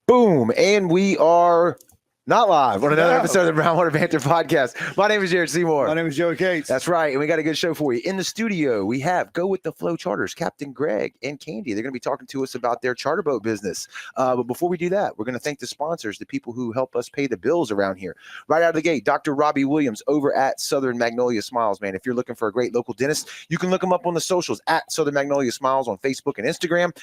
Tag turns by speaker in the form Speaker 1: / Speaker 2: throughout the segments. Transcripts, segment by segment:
Speaker 1: Boom. And we are not live on another episode of the Brownwater Banter podcast. My name is Jared Seymour.
Speaker 2: My name is Joey Cates.
Speaker 1: That's right. And we got a good show for you. In the studio, we have Go With The Flow Charters, Captain Greg and Candy. They're going to be talking to us about their charter boat business. But before we do that, we're going to thank the sponsors, the people who help us pay the bills around here. Right out of the gate, Dr. Robbie Williams over at Southern Magnolia Smiles, man. If you're looking for a great local dentist, you can look them up on the socials at Southern Magnolia Smiles on Facebook and Instagram.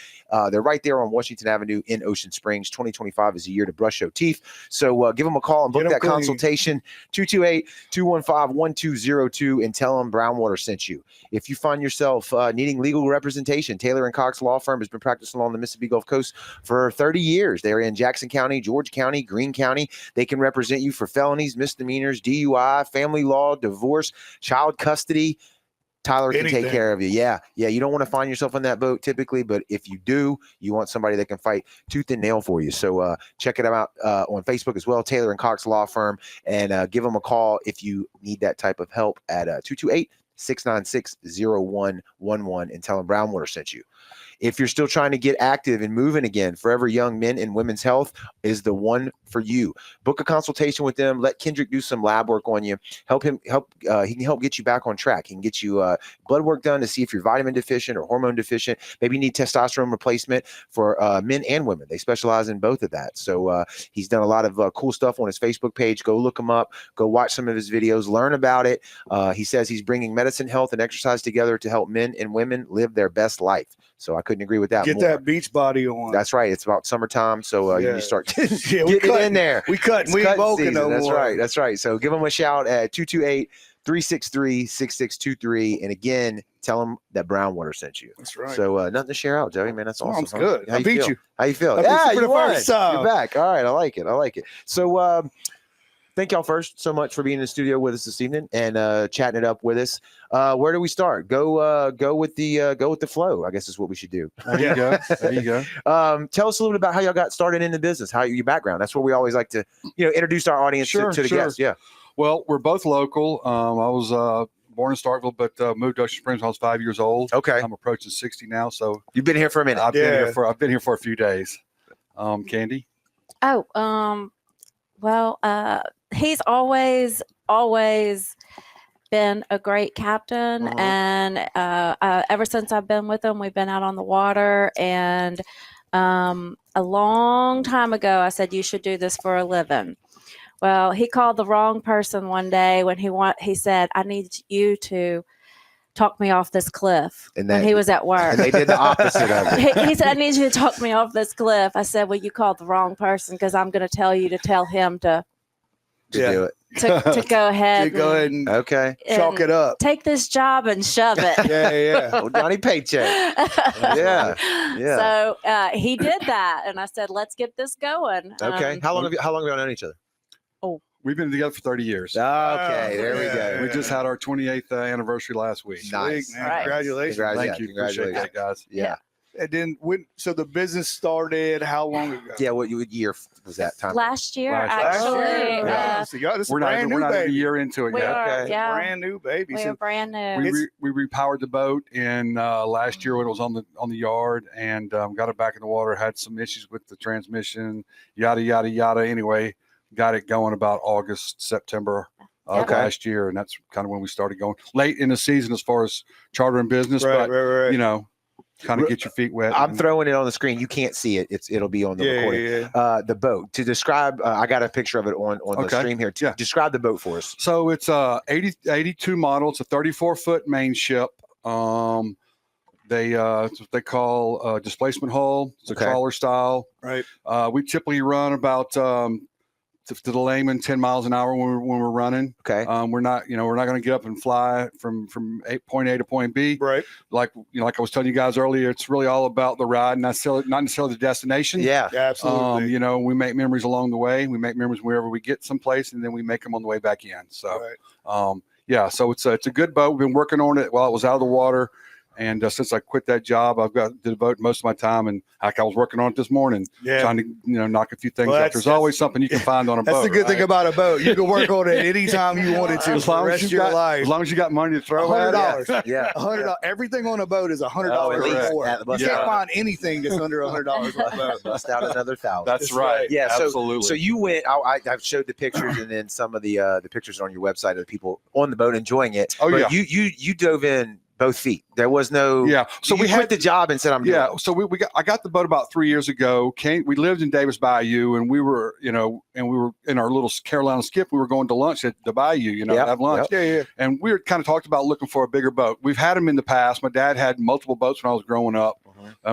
Speaker 1: They're right there on Washington Avenue in Ocean Springs. 2025 is a year to brush your teeth. So give them a call and book that consultation, 228-215-1202, and tell them Brownwater sent you. If you find yourself needing legal representation, Taylor & Cox Law Firm has been practicing along the Mississippi Gulf Coast for 30 years. They're in Jackson County, George County, Greene County. They can represent you for felonies, misdemeanors, DUI, family law, divorce, child custody. Tyler can take care of you. Yeah. You don't want to find yourself on that boat typically, but if you do, you want somebody that can fight tooth and nail for you. So check it out on Facebook as well, Taylor & Cox Law Firm, and give them a call if you need that type of help at 228-696-0111 and tell them Brownwater sent you. If you're still trying to get active and moving again, Forever Young Men and Women's Health is the one for you. Book a consultation with them. Let Kendrick do some lab work on you. He can help get you back on track. He can get you blood work done to see if you're vitamin deficient or hormone deficient. Maybe you need testosterone replacement for men and women. They specialize in both of that. So he's done a lot of cool stuff on his Facebook page. Go look him up. Go watch some of his videos. Learn about it. He says he's bringing medicine, health, and exercise together to help men and women live their best life. So I couldn't agree with that.
Speaker 2: Get
Speaker 1: more.
Speaker 2: that beach body on.
Speaker 1: That's right. It's about summertime, so you start getting in there.
Speaker 2: We cutting. We ain't bulking no more.
Speaker 1: That's right. So give them a shout at 228-363-6623, and again, tell them that Brownwater sent you.
Speaker 2: That's right.
Speaker 1: So nothing to share out, Joey. Man, that's awesome.
Speaker 2: Sounds good. I beat you.
Speaker 1: How you feel?
Speaker 2: Yeah,
Speaker 1: you won.
Speaker 2: first time.
Speaker 1: You're back. All right, I like it. So thank y'all first so much for being in the studio with us this evening and chatting it up with us. Where do we start? Go with the flow, I guess is what we should do.
Speaker 3: There you go.
Speaker 1: Tell us a little bit about how y'all got started in the business, how your background. That's what we always like to, introduce our audience to the guests. Yeah.
Speaker 3: Well, we're both local. I was born in Starkville, but moved to Ocean Springs when I was 5 years old.
Speaker 1: Okay.
Speaker 3: I'm approaching 60 now, so
Speaker 1: you've been here for a minute.
Speaker 3: I've been here for a few days. Candy?
Speaker 4: Well, he's always been a great captain, and ever since I've been with him, we've been out on the water. And a long time ago, I said, you should do this for a living. Well, he called the wrong person one day when he said, I need you to talk me off this cliff. And he was at work.
Speaker 1: And they did the opposite of it.
Speaker 4: He said, I need you to talk me off this cliff. I said, well, you called the wrong person, because I'm going to tell you to tell him to
Speaker 1: do it.
Speaker 4: To go ahead.
Speaker 2: Go ahead and chalk it up.
Speaker 4: Take this job and shove it.
Speaker 2: Yeah.
Speaker 1: Well, Johnny Paycheck. Yeah.
Speaker 4: So he did that, and I said, let's get this going.
Speaker 1: Okay. How long have you known each other?
Speaker 3: We've been together for 30 years.
Speaker 1: Okay, there we go.
Speaker 3: We just had our 28th anniversary last week.
Speaker 1: Nice.
Speaker 2: Man, congratulations.
Speaker 3: Thank you. Appreciate that, guys.
Speaker 1: Yeah.
Speaker 2: And then so the business started how long ago?
Speaker 1: Yeah, what year was that time?
Speaker 4: Last year,
Speaker 3: Last
Speaker 4: actually.
Speaker 2: This is
Speaker 3: we're not even a
Speaker 2: baby.
Speaker 3: year into it
Speaker 4: We
Speaker 3: yet.
Speaker 4: are, yeah.
Speaker 2: Brand new baby.
Speaker 4: We are brand new.
Speaker 3: We repowered the boat in last year when it was on the yard, and got it back in the water. Had some issues with the transmission, yada yada yada. Anyway, got it going about August, September last year, and that's kind of when we started going late in the season as far as chartering business.
Speaker 2: Right.
Speaker 3: Kind of get your feet wet.
Speaker 1: I'm throwing it on the screen. You can't see it. It'll be on the recording.
Speaker 2: Yeah.
Speaker 1: The boat. To describe, I got a picture of it on the stream here. Describe the boat for us.
Speaker 3: So it's a 82 model. It's a 34-foot main ship. It's what they call a displacement hull. It's a crawler style.
Speaker 2: Right.
Speaker 3: We typically run about to the layman 10 miles an hour when we're running.
Speaker 1: Okay.
Speaker 3: We're not going to get up and fly from point A to point B.
Speaker 2: Right.
Speaker 3: Like I was telling you guys earlier, it's really all about the ride, not necessarily the destination.
Speaker 1: Yeah.
Speaker 2: Absolutely.
Speaker 3: We make memories along the way. We make memories wherever we get someplace, and then we make them on the way back in. So, so it's a good boat. We've been working on it while it was out of the water. And since I quit that job, I've got to devote most of my time, and like I was working on it this morning, trying to knock a few things out. There's always something you can find on a boat.
Speaker 2: That's the good thing about a boat. You can work on it anytime you wanted to for the rest of your life.
Speaker 3: As long as you got money to throw
Speaker 2: $100.
Speaker 3: at it.
Speaker 1: Yeah.
Speaker 2: $100. Everything on a boat is $100
Speaker 1: least.
Speaker 2: more. You can't
Speaker 1: Yeah.
Speaker 2: find anything that's under $100 on a boat.
Speaker 1: Bust out another $1,000.
Speaker 3: That's right.
Speaker 1: Yeah,
Speaker 3: absolutely.
Speaker 1: So you went. I've showed the pictures, and then some of the pictures on your website of the people on the boat enjoying it.
Speaker 3: Oh,
Speaker 1: but
Speaker 3: yeah.
Speaker 1: You dove in both feet. There was no.
Speaker 3: Yeah. So
Speaker 1: we quit the job and said, "I'm doing it."
Speaker 3: So I got the boat about 3 years ago. We lived in Davis Bayou, and we were in our little Carolina skiff. We were going to lunch at the Bayou, have lunch.
Speaker 2: Yeah.
Speaker 3: And we were kind of talked about looking for a bigger boat. We've had them in the past. My dad had multiple boats when I was growing up.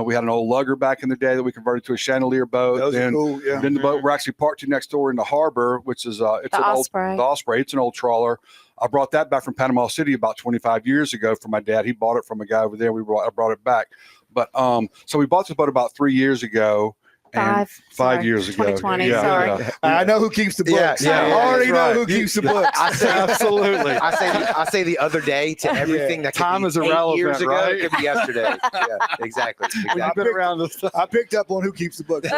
Speaker 3: We had an old lugger back in the day that we converted to a chandelier boat.
Speaker 2: Those are cool. Yeah.
Speaker 3: Then the boat we're actually parked to next door in the harbor, which is it's
Speaker 4: The
Speaker 3: an
Speaker 4: Osprey.
Speaker 3: old Osprey. It's an old trawler. I brought that back from Panama City about 25 years ago for my dad. He bought it from a guy over there. I brought it back. But so we bought this boat about 3 years ago. And 5 years ago.
Speaker 4: 2020, sorry.
Speaker 2: I know who keeps the books.
Speaker 1: Yeah,
Speaker 2: I already know
Speaker 3: right.
Speaker 2: who keeps the books.
Speaker 1: I say
Speaker 3: Absolutely.
Speaker 1: I say the other day to everything that could
Speaker 3: Time
Speaker 1: be
Speaker 3: is
Speaker 1: 8
Speaker 3: irrelevant,
Speaker 1: years ago.
Speaker 3: right?
Speaker 1: It could be yesterday. Yeah, exactly.
Speaker 3: When you've been around this stuff.
Speaker 2: I picked up on who keeps the books.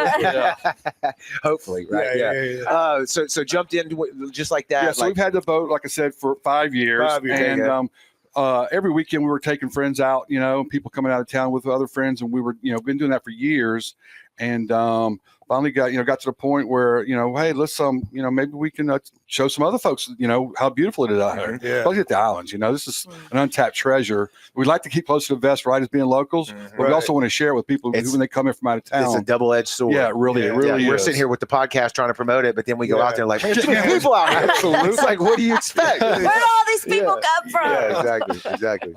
Speaker 1: Hopefully, right? Yeah. So jumped into it just like that.
Speaker 3: Yeah, so we've had the boat, like I said, for 5 years.
Speaker 2: 5 years.
Speaker 3: And every weekend we were taking friends out, people coming out of town with other friends, and we were, been doing that for years. And finally got to the point where, hey, let's maybe we can show some other folks, how beautiful it is out here.
Speaker 2: Yeah.
Speaker 3: Especially at the islands. This is an untapped treasure. We'd like to keep close to the vest, right, as being locals, but we also want to share it with people when they come in from out of town.
Speaker 1: It's a double-edged sword.
Speaker 3: Yeah, it really is.
Speaker 1: We're sitting here with the podcast trying to promote it, but then we go out there like, man, there's too many people out here.
Speaker 3: Absolutely.
Speaker 1: It's like, what do you expect?
Speaker 4: Where do all these people come from?
Speaker 1: Yeah, exactly.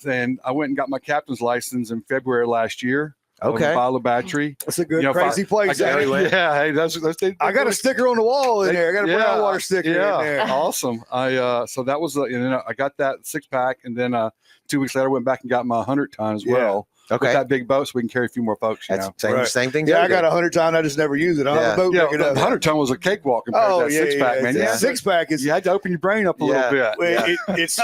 Speaker 3: Then I went and got my captain's license in February last year.
Speaker 1: Okay.
Speaker 3: Bottle battery.
Speaker 2: That's a good, crazy place.
Speaker 3: Hey, that's
Speaker 2: I got a sticker on the wall in there. I got a brown water sticker in there.
Speaker 3: Awesome. So that was, and then I got that 6-pack, and then 2 weeks later, I went back and got my 100-ton as well.
Speaker 1: Okay.
Speaker 3: With that big boat, so we can carry a few more folks.
Speaker 1: That's
Speaker 2: Right.
Speaker 1: same thing.
Speaker 2: Yeah, I got a 100-ton. I just never use it. I have a boat.
Speaker 3: Yeah, the 100-ton was a cakewalk compared to that 6-pack, man.
Speaker 2: Yeah. 6-pack is.
Speaker 3: You had to open your brain up a little bit.
Speaker 2: It's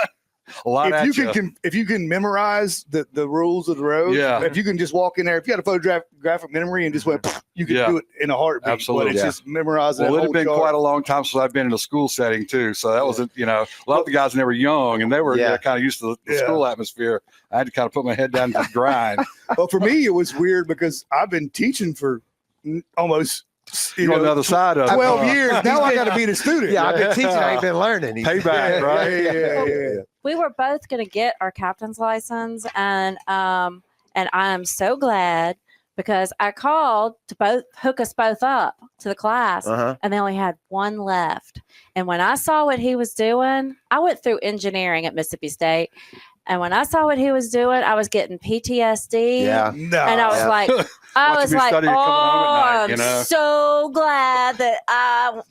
Speaker 3: a lot
Speaker 2: if you can memorize the rules of the road. If you can just walk in there, if you had a photographic memory and just went, you can do it in a heartbeat.
Speaker 3: Absolutely.
Speaker 2: But it's just memorizing.
Speaker 3: Well, it had been quite a long time since I've been in a school setting too. So that wasn't, a lot of the guys when they were young and they were kind of used to the school atmosphere. I had to kind of put my head down and just grind.
Speaker 2: Well, for me, it was weird because I've been teaching for almost.
Speaker 3: On the other side of
Speaker 2: 12 years. Now I got to be the student.
Speaker 1: Yeah, I've been teaching. I ain't been learning.
Speaker 3: Payback, right?
Speaker 2: Yeah.
Speaker 4: We were both going to get our captain's license, and I am so glad because I called to hook us both up to the class, and they only had one left. And when I saw what he was doing, I went through engineering at Mississippi State. And when I saw what he was doing, I was getting PTSD.
Speaker 1: Yeah.
Speaker 2: No.
Speaker 4: And I was like, I'm so glad that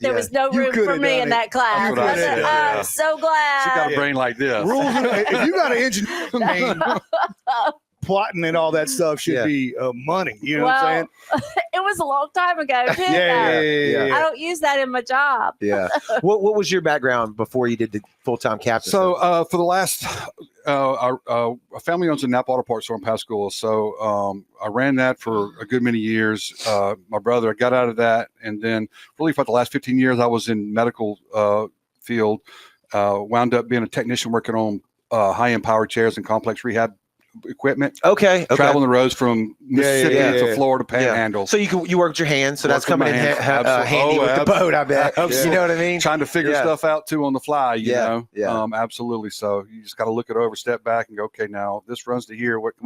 Speaker 4: there was no room for me in that class.
Speaker 3: That's what I said,
Speaker 4: I'm so glad.
Speaker 3: She got a brain like this.
Speaker 2: If you got an engineering plotting and all that stuff should be money. You know what I'm saying?
Speaker 4: It was a long time ago, too.
Speaker 2: Yeah.
Speaker 4: I don't use that in my job.
Speaker 1: Yeah. What was your background before you did the full-time captain?
Speaker 3: So for the last, our family owns a Napa Auto Parts store in Pascagoula. So I ran that for a good many years. My brother got out of that. And then really for the last 15 years, I was in medical field, wound up being a technician working on high-end power chairs and complex rehab equipment.
Speaker 1: Okay.
Speaker 3: Traveling the roads from Mississippi to Florida Panhandle.
Speaker 1: So you work with your hands. So that's coming in handy with the boat, I bet. You know what I mean?
Speaker 3: Trying to figure stuff out too on the fly, you know?
Speaker 1: Yeah.
Speaker 3: Absolutely. So you just got to look it over, step back and go, okay, now this runs to here. What's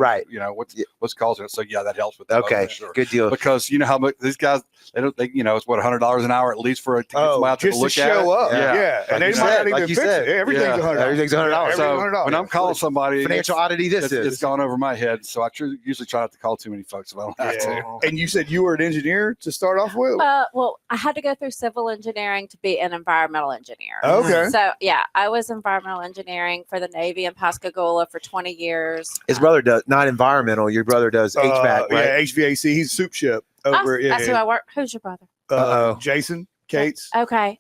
Speaker 3: causing it? So that helps with that.
Speaker 1: Okay.
Speaker 3: Sure.
Speaker 1: Good deal.
Speaker 3: Because you know how much these guys, it's what, $100 an hour at least for to get them out to look at it.
Speaker 2: Show up. Yeah. And they might not even fix it. Everything's $100.
Speaker 1: Everything's $100.
Speaker 3: So when I'm calling somebody,
Speaker 1: financial oddity, it's
Speaker 3: gone over my head. So I usually try not to call too many folks if I don't have to.
Speaker 2: And you said you were an engineer to start off with?
Speaker 4: Well, I had to go through civil engineering to be an environmental engineer.
Speaker 2: Okay.
Speaker 4: So, I was environmental engineering for the Navy in Pascagoula for 20 years.
Speaker 1: His brother does, not environmental. Your brother does HVAC, right?
Speaker 2: Yeah, HVAC. He's soup ship over.
Speaker 4: That's who I work. Who's your brother?
Speaker 2: Jason Cates.
Speaker 4: Okay.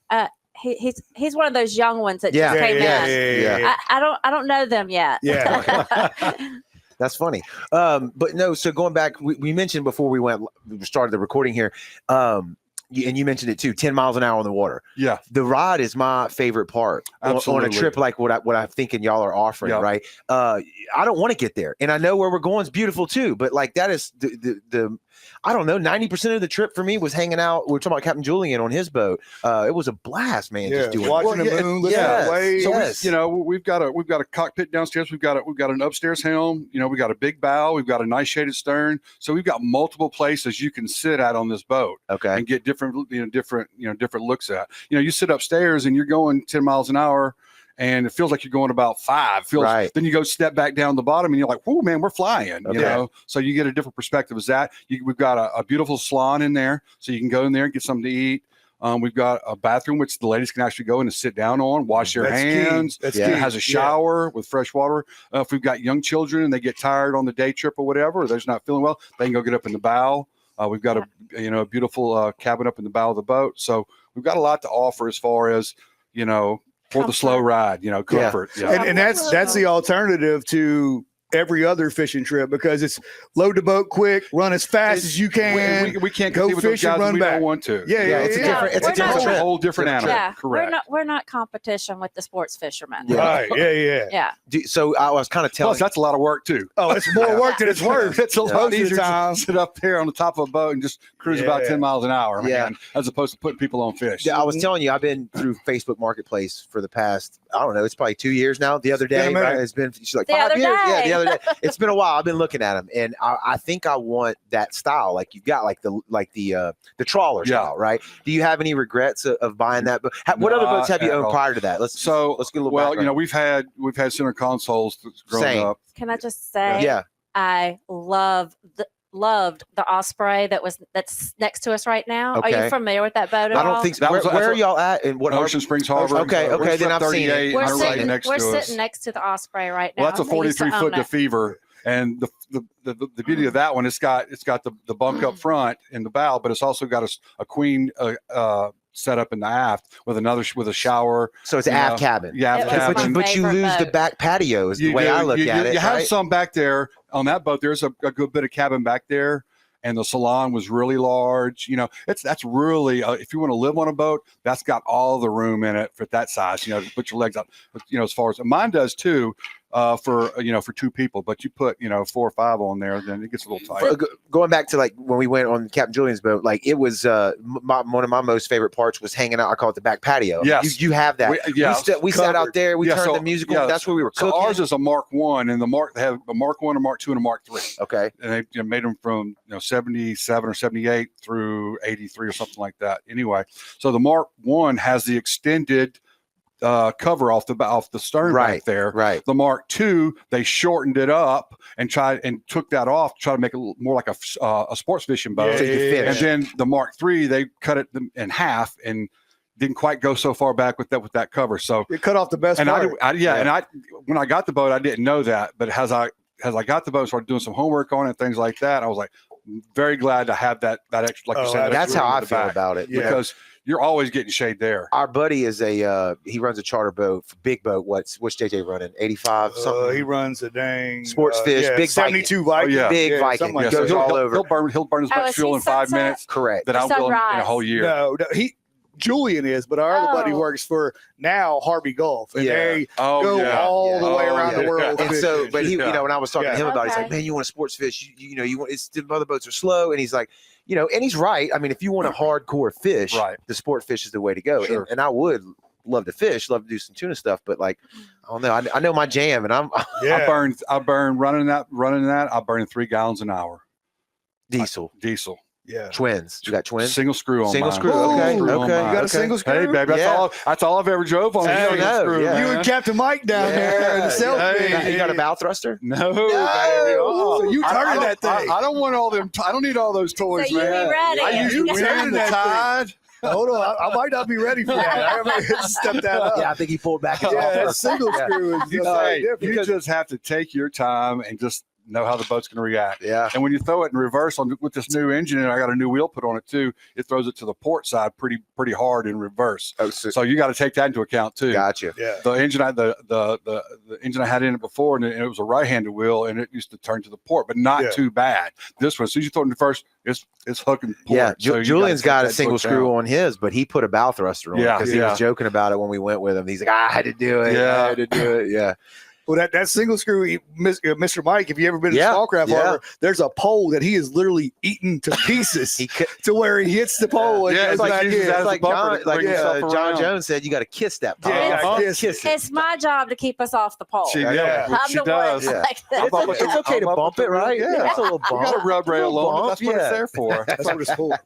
Speaker 4: he's one of those young ones that
Speaker 1: Yeah.
Speaker 4: just came in.
Speaker 2: Yeah.
Speaker 4: I don't know them yet.
Speaker 2: Yeah.
Speaker 1: That's funny. But no, so going back, we mentioned before we started the recording here, and you mentioned it too, 10 miles an hour on the water.
Speaker 3: Yeah.
Speaker 1: The ride is my favorite part on a trip like what I'm thinking y'all are offering, right? I don't want to get there. And I know where we're going is beautiful too, but like that is the I don't know, 90% of the trip for me was hanging out. We're talking about Captain Julian on his boat. It was a blast, man. Just doing
Speaker 2: watching the moon, looking at the waves.
Speaker 3: So we've got a cockpit downstairs. We've got an upstairs helm. We got a big bow. We've got a nice shaded stern. So we've got multiple places you can sit at on this boat.
Speaker 1: Okay.
Speaker 3: And get different looks at. You sit upstairs and you're going 10 miles an hour. And it feels like you're going about 5. Then you go step back down the bottom and you're like, whoa, man, we're flying, So you get a different perspective as that. We've got a beautiful salon in there. So you can go in there and get something to eat. We've got a bathroom, which the ladies can actually go in and sit down on, wash their hands.
Speaker 2: It
Speaker 3: has a shower with fresh water. If we've got young children and they get tired on the day trip or whatever, or they're just not feeling well, they can go get up in the bow. We've got a beautiful cabin up in the bow of the boat. So we've got a lot to offer as far as, for the slow ride, comfort.
Speaker 2: Yeah. And that's the alternative to every other fishing trip, because it's load the boat quick, run as fast as you can.
Speaker 3: We can't
Speaker 2: go fish and run
Speaker 3: we
Speaker 2: back.
Speaker 3: Don't want to.
Speaker 1: It's
Speaker 3: a whole different animal.
Speaker 4: Yeah,
Speaker 3: correct.
Speaker 4: We're not competition with the sports fishermen.
Speaker 2: Right. Yeah.
Speaker 1: So I was kind of telling.
Speaker 3: Plus, that's a lot of work too.
Speaker 2: Oh, it's more work than it's worth.
Speaker 3: It's a lot easier to sit up there on the top of a boat and just cruise about 10 miles an hour, man, as opposed to putting people on fish.
Speaker 1: Yeah, I was telling you, I've been through Facebook Marketplace for the past, I don't know, it's probably 2 years now. The other day, right? It's been she's like 5 years. Yeah, the other day. It's been a while. I've been looking at them, and I think I want that style. Like you've got like the trawler style, right? Do you have any regrets of buying that? But what other boats have you owned prior to that? Let's get a little background.
Speaker 3: we've had center consoles growing up.
Speaker 4: Can I just say, I loved the Osprey that's next to us right now.
Speaker 1: Okay.
Speaker 4: Are you familiar with that boat at all?
Speaker 1: I don't think so. Where are y'all at? In what
Speaker 3: Ocean Springs Harbor.
Speaker 1: Okay, then I've seen it.
Speaker 4: We're sitting next to the Osprey right now.
Speaker 3: Well, that's a 43-foot DeFever, and the beauty of that one, it's got the bunk up front in the bow, but it's also got a queen set up in the aft with a shower.
Speaker 1: So it's an aft cabin.
Speaker 3: Yeah, aft cabin.
Speaker 1: But you lose the back patio is the way I look at it.
Speaker 3: You have some back there on that boat. There's a good bit of cabin back there. And the salon was really large. That's really if you want to live on a boat, that's got all the room in it for that size. To put your legs out. As far as mine does too, for 2 people. But you put 4 or 5 on there, then it gets a little tight.
Speaker 1: Going back to like when we went on Captain Julian's boat, like it was one of my most favorite parts was hanging out. I call it the back patio.
Speaker 3: Yes,
Speaker 1: you have that. We sat out there. We turned the music on. That's where we were cooking.
Speaker 3: So ours is a Mark 1, and they have a Mark 1, a Mark 2, and a Mark 3.
Speaker 1: Okay,
Speaker 3: and they made them from 77 or 78 through 83 or something like that. Anyway, so the Mark 1 has the extended cover off the stern back there.
Speaker 1: Right.
Speaker 3: The Mark II, they shortened it up and took that off to try to make it more like a sports fishing boat. And then the Mark III, they cut it in half and didn't quite go so far back with that cover. So
Speaker 2: it cut off the best part.
Speaker 3: And when I got the boat, I didn't know that, but as I got the boat, started doing some homework on it, things like that, I was like very glad to have that extra. Like you said,
Speaker 1: that's how I feel about it.
Speaker 3: Because you're always getting shade there.
Speaker 1: Our buddy is he runs a charter boat, big boat. What's JJ running? 85 something.
Speaker 2: He runs a dang
Speaker 1: sports fish, big
Speaker 2: 72 Viking.
Speaker 1: Big Viking.
Speaker 2: Like
Speaker 1: goes all over.
Speaker 3: He'll burn as much fuel in 5 minutes.
Speaker 1: Correct.
Speaker 3: That I will in a whole year.
Speaker 2: No, Julian is, but our other buddy works for now Harvey Gulf, and they go all the way around the world.
Speaker 1: And so, but he, when I was talking to him about it, he's like, man, you want to sports fish? You want. It's the other boats are slow, and he's like, and he's right. I mean, if you want a hardcore fish, the sport fish is the way to go.
Speaker 3: Sure.
Speaker 1: And I would love to fish, love to do some tuna stuff, but like, I don't know. I know my jam, and I'm.
Speaker 3: I burn running that. I burn 3 gallons an hour.
Speaker 1: Diesel.
Speaker 2: Yeah.
Speaker 1: Twins. You got twins?
Speaker 3: Single screw on
Speaker 1: Single
Speaker 3: mine.
Speaker 1: screw. Okay.
Speaker 2: You got a single screw?
Speaker 3: Hey, baby, that's all I've ever drove on.
Speaker 2: Screw, you and Captain Mike down there in the selfie.
Speaker 1: You got a bow thruster?
Speaker 3: No. Baby.
Speaker 2: So you turn that thing.
Speaker 3: I don't want all them. I don't need all those toys,
Speaker 4: so
Speaker 3: man.
Speaker 4: Be ready.
Speaker 3: I use
Speaker 2: turn
Speaker 3: the tide.
Speaker 2: Hold on, I might not be ready for that. I might step that up.
Speaker 1: Yeah, I think he pulled back his
Speaker 2: that single screw is
Speaker 3: You just have to take your time and just know how the boat's going to react.
Speaker 1: Yeah.
Speaker 3: And when you throw it in reverse with this new engine, and I got a new wheel put on it too, it throws it to the port side pretty hard in reverse.
Speaker 1: Oh,
Speaker 3: so you got to take that into account too.
Speaker 1: Gotcha.
Speaker 2: Yeah.
Speaker 3: The engine the engine I had in it before, and it was a right-handed wheel, and it used to turn to the port, but not too bad. This one, as soon as you throw it in reverse, it's hooking port.
Speaker 1: Yeah,
Speaker 3: So
Speaker 1: Julian's got a single screw on his, but he put a bow thruster on because he was joking about it when we went with him. He's like, I had to do it.
Speaker 3: Yeah.
Speaker 1: I had to do it. Yeah.
Speaker 2: Well, that single screw, Mr. Mike, if you ever been to Smallcraft Harbor, there's a pole that he is literally eaten to pieces to where he hits the pole. And
Speaker 1: it's like John Jones said, you got to kiss that pole.
Speaker 4: It's my job to keep us off the pole.
Speaker 3: She does.
Speaker 1: It's okay to bump it, right? Yeah, it's a little bump.
Speaker 3: You got a rub rail on it. That's what it's there for.
Speaker 2: That's what it's for.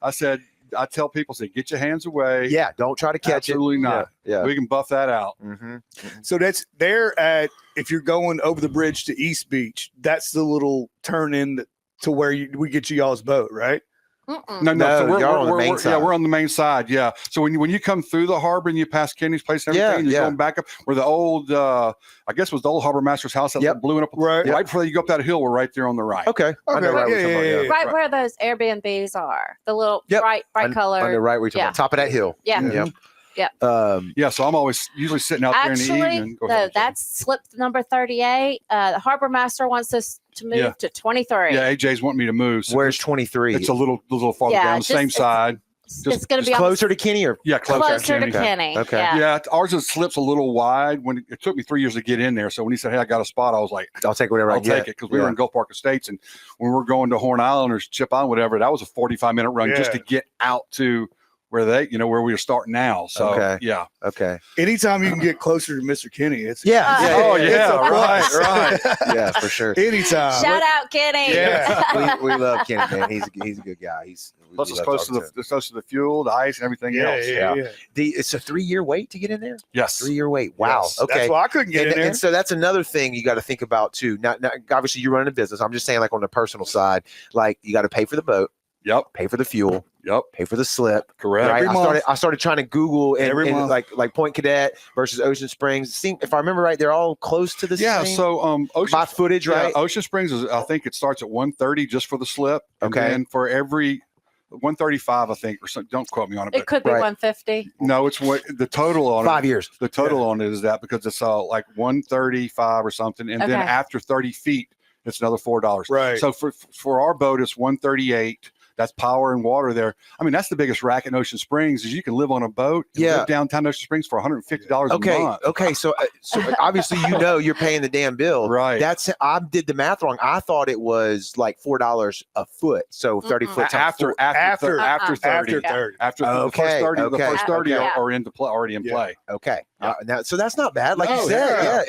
Speaker 3: I tell people, get your hands away.
Speaker 1: Yeah, don't try to catch it.
Speaker 3: Absolutely not.
Speaker 1: Yeah.
Speaker 3: We can buff that out.
Speaker 1: Mm-hmm.
Speaker 2: So that's there at, if you're going over the bridge to East Beach, that's the little turn in to where we get you y'all's boat, right?
Speaker 3: No. So we're on the main side.
Speaker 1: Yeah,
Speaker 3: we're on the main side. Yeah. So when you come through the harbor and you pass Kenny's place and everything, you're going back up where the old, I guess was the old harbor master's house that blew it up. Right before you go up that hill, we're right there on the right.
Speaker 1: Okay. I know right
Speaker 4: right where those Airbnbs are. The little bright color.
Speaker 1: On the right where you're talking top of that hill.
Speaker 4: Yeah.
Speaker 1: Mm-hmm.
Speaker 4: Yeah.
Speaker 3: So I'm always usually sitting out there in the evening.
Speaker 4: That's slip number 38. The harbor master wants us to move to 23.
Speaker 3: Yeah, AJ's wanting me to move. So
Speaker 1: where's 23?
Speaker 3: It's a little farther down, same side.
Speaker 4: It's going to be
Speaker 1: closer to Kenny, or
Speaker 4: closer to Kenny.
Speaker 1: Okay.
Speaker 4: Yeah.
Speaker 3: Ours slips a little wide. When it took me 3 years to get in there, so when he said, "Hey, I got a spot," I was like,
Speaker 1: "I'll take whatever I get."
Speaker 3: I'll take it because we were in Gulf Park Estates, and when we're going to Horn Island or Chip Island, whatever, that was a 45-minute run just to get out to where where we are starting now. So
Speaker 1: okay.
Speaker 2: Anytime you can get closer to Mr. Kenny, it's
Speaker 3: right.
Speaker 1: Yeah, for sure.
Speaker 2: Anytime.
Speaker 4: Shout out Kenny.
Speaker 1: Yeah, we love Kenny, man. He's a good guy.
Speaker 3: Plus it's close to the fuel, the ice, and everything else.
Speaker 2: Yeah.
Speaker 1: It's a 3-year wait to get in there.
Speaker 3: Yes,
Speaker 1: 3-year wait. Wow.
Speaker 2: Yes.
Speaker 1: Okay.
Speaker 2: That's why I couldn't get in there.
Speaker 1: And so that's another thing you got to think about too. Now, obviously you're running a business. I'm just saying, like on the personal side, like you got to pay for the boat.
Speaker 3: Yep.
Speaker 1: Pay for the fuel.
Speaker 3: Yep.
Speaker 1: Pay for the slip.
Speaker 3: Correct.
Speaker 1: Right? I started trying to Google and like Point Cadet versus Ocean Springs. If I remember right, they're all close to the same.
Speaker 3: Yeah. So
Speaker 1: by footage, right?
Speaker 3: Ocean Springs is, I think it starts at 130 just for the slip. And
Speaker 1: okay.
Speaker 3: then for every 135, I think, or something. Don't quote me on it.
Speaker 4: It could be 150.
Speaker 3: No, it's what the total on
Speaker 1: 5 years.
Speaker 3: The total on it is that because it's like 135 or something, and then after 30 feet, it's another $4.
Speaker 2: Right.
Speaker 3: So for our boat, it's 138. That's power and water there. I mean, that's the biggest rack in Ocean Springs is you can live on a boat and live downtown Ocean Springs for $150 a month.
Speaker 1: Okay. So obviously, you're paying the damn bill.
Speaker 3: Right.
Speaker 1: I did the math wrong. I thought it was like $4 a foot. So 30 foot times
Speaker 3: after 30.
Speaker 2: After
Speaker 3: the first 30, the first 30 are already in play.
Speaker 1: Okay. Now, so that's not bad. Like you said,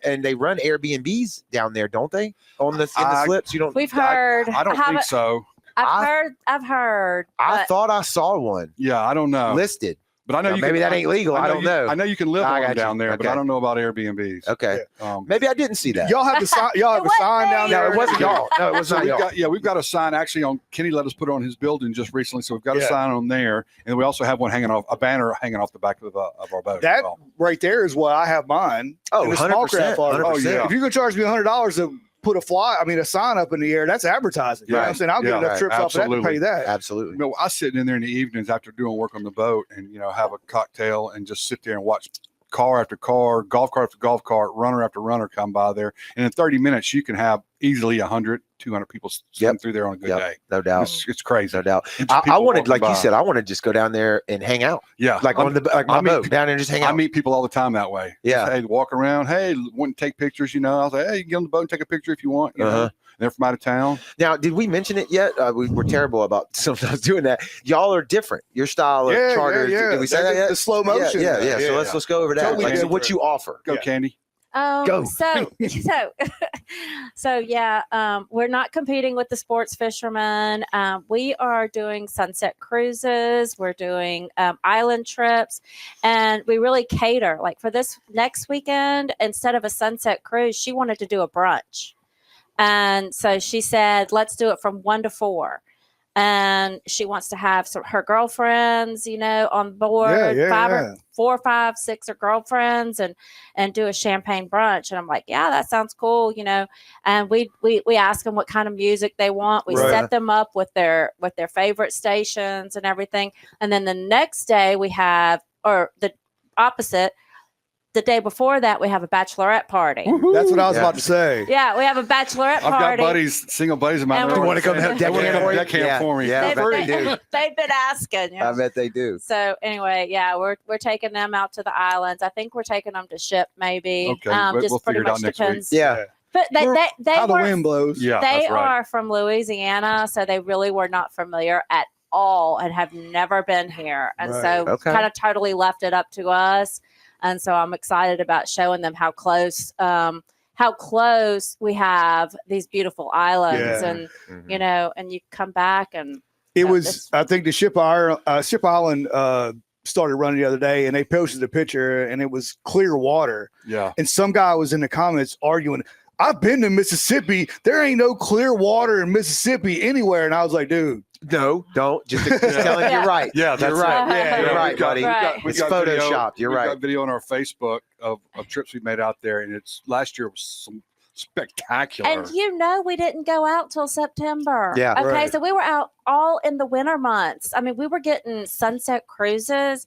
Speaker 1: and they run Airbnbs down there, don't they? In the slips, you don't.
Speaker 4: We've heard.
Speaker 3: I don't think so.
Speaker 4: I've heard.
Speaker 1: I thought I saw one.
Speaker 3: Yeah, I don't know.
Speaker 1: Listed.
Speaker 3: But I know
Speaker 1: maybe that ain't legal. I don't know.
Speaker 3: I know you can live on down there, but I don't know about Airbnbs.
Speaker 1: Okay. Maybe I didn't see that.
Speaker 2: Y'all have a sign down there.
Speaker 1: No, it wasn't y'all. No, it was not y'all.
Speaker 3: We've got a sign actually on. Kenny let us put on his building just recently, so we've got a sign on there, and we also have one a banner hanging off the back of our boat.
Speaker 2: That right there is why I have mine.
Speaker 1: Oh, 100%.
Speaker 2: Oh yeah. If you could charge me $100 to put a sign up in the air, that's advertising. You know what I'm saying? I'll get enough trips off that to pay that.
Speaker 1: Absolutely.
Speaker 3: I sit in there in the evenings after doing work on the boat and, have a cocktail and just sit there and watch car after car, golf cart after golf cart, runner after runner come by there. And in 30 minutes, you can have easily 100, 200 people swim through there on a good day.
Speaker 1: No doubt.
Speaker 3: It's crazy.
Speaker 1: No doubt. I wanted, like you said, I want to just go down there and hang out.
Speaker 3: Yeah.
Speaker 1: Like on my boat, down there and just hang out.
Speaker 3: I meet people all the time that way.
Speaker 1: Yeah.
Speaker 3: Hey, walk around. Hey, want to take pictures, I was like, hey, you can get on the boat and take a picture if you want. You know? They're from out of town.
Speaker 1: Now, did we mention it yet? We're terrible about sometimes doing that. Y'all are different. Your style of charter. Did we say that yet?
Speaker 2: The slow motion.
Speaker 1: Yeah. So let's go over that.
Speaker 2: Totally
Speaker 1: so what you offer?
Speaker 3: Go, Candy.
Speaker 1: Go.
Speaker 4: We're not competing with the sports fishermen. We are doing sunset cruises. We're doing island trips, and we really cater. Like for this next weekend, instead of a sunset cruise, she wanted to do a brunch. And so she said, let's do it from 1 to 4. and she wants to have her girlfriends, on board. Or 4 or 5, 6 are girlfriends, and do a champagne brunch. And I'm like, yeah, that sounds cool, And we ask them what kind of music they want. We set them up with their favorite stations and everything. And then the next day we have, or the opposite, the day before that, we have a bachelorette party.
Speaker 2: Woo-hoo. That's what I was about to say.
Speaker 4: Yeah, we have a bachelorette party.
Speaker 3: I've got buddies, single buddies of mine.
Speaker 1: Do you want to come have
Speaker 3: deck camp for me?
Speaker 1: Yeah, I bet they do.
Speaker 4: They've been asking.
Speaker 1: I bet they do.
Speaker 4: So anyway, yeah, we're taking them out to the islands. I think we're taking them to ship, maybe.
Speaker 3: Okay,
Speaker 4: just
Speaker 3: we'll
Speaker 4: pretty
Speaker 3: figure it out
Speaker 4: much
Speaker 3: next
Speaker 4: depends.
Speaker 3: week.
Speaker 1: Yeah.
Speaker 4: But they
Speaker 2: how the
Speaker 4: were,
Speaker 2: wind blows.
Speaker 3: Yeah,
Speaker 4: they
Speaker 3: that's right.
Speaker 4: are from Louisiana, so they really were not familiar at all and have never been here, and so kind of totally left it up to us. And so I'm excited about showing them how close we have these beautiful islands, and and you come back and
Speaker 2: it was. I think the Ship Island started running the other day, and they posted a picture, and it was clear water.
Speaker 3: Yeah,
Speaker 2: and some guy was in the comments arguing, "I've been to Mississippi. There ain't no clear water in Mississippi anywhere." And I was like, "Dude,
Speaker 1: no, don't." Just telling you, you're right.
Speaker 3: Yeah,
Speaker 1: you're right.
Speaker 2: Yeah,
Speaker 1: you're right, buddy.
Speaker 3: We've
Speaker 1: It's
Speaker 3: got
Speaker 1: photoshopped. You're
Speaker 3: we've
Speaker 1: right.
Speaker 3: got video on our Facebook of trips we made out there, and last year was some spectacular.
Speaker 4: And we didn't go out till September.
Speaker 1: Yeah.
Speaker 4: Okay,
Speaker 2: right.
Speaker 4: so we were out all in the winter months. I mean, we were getting sunset cruises,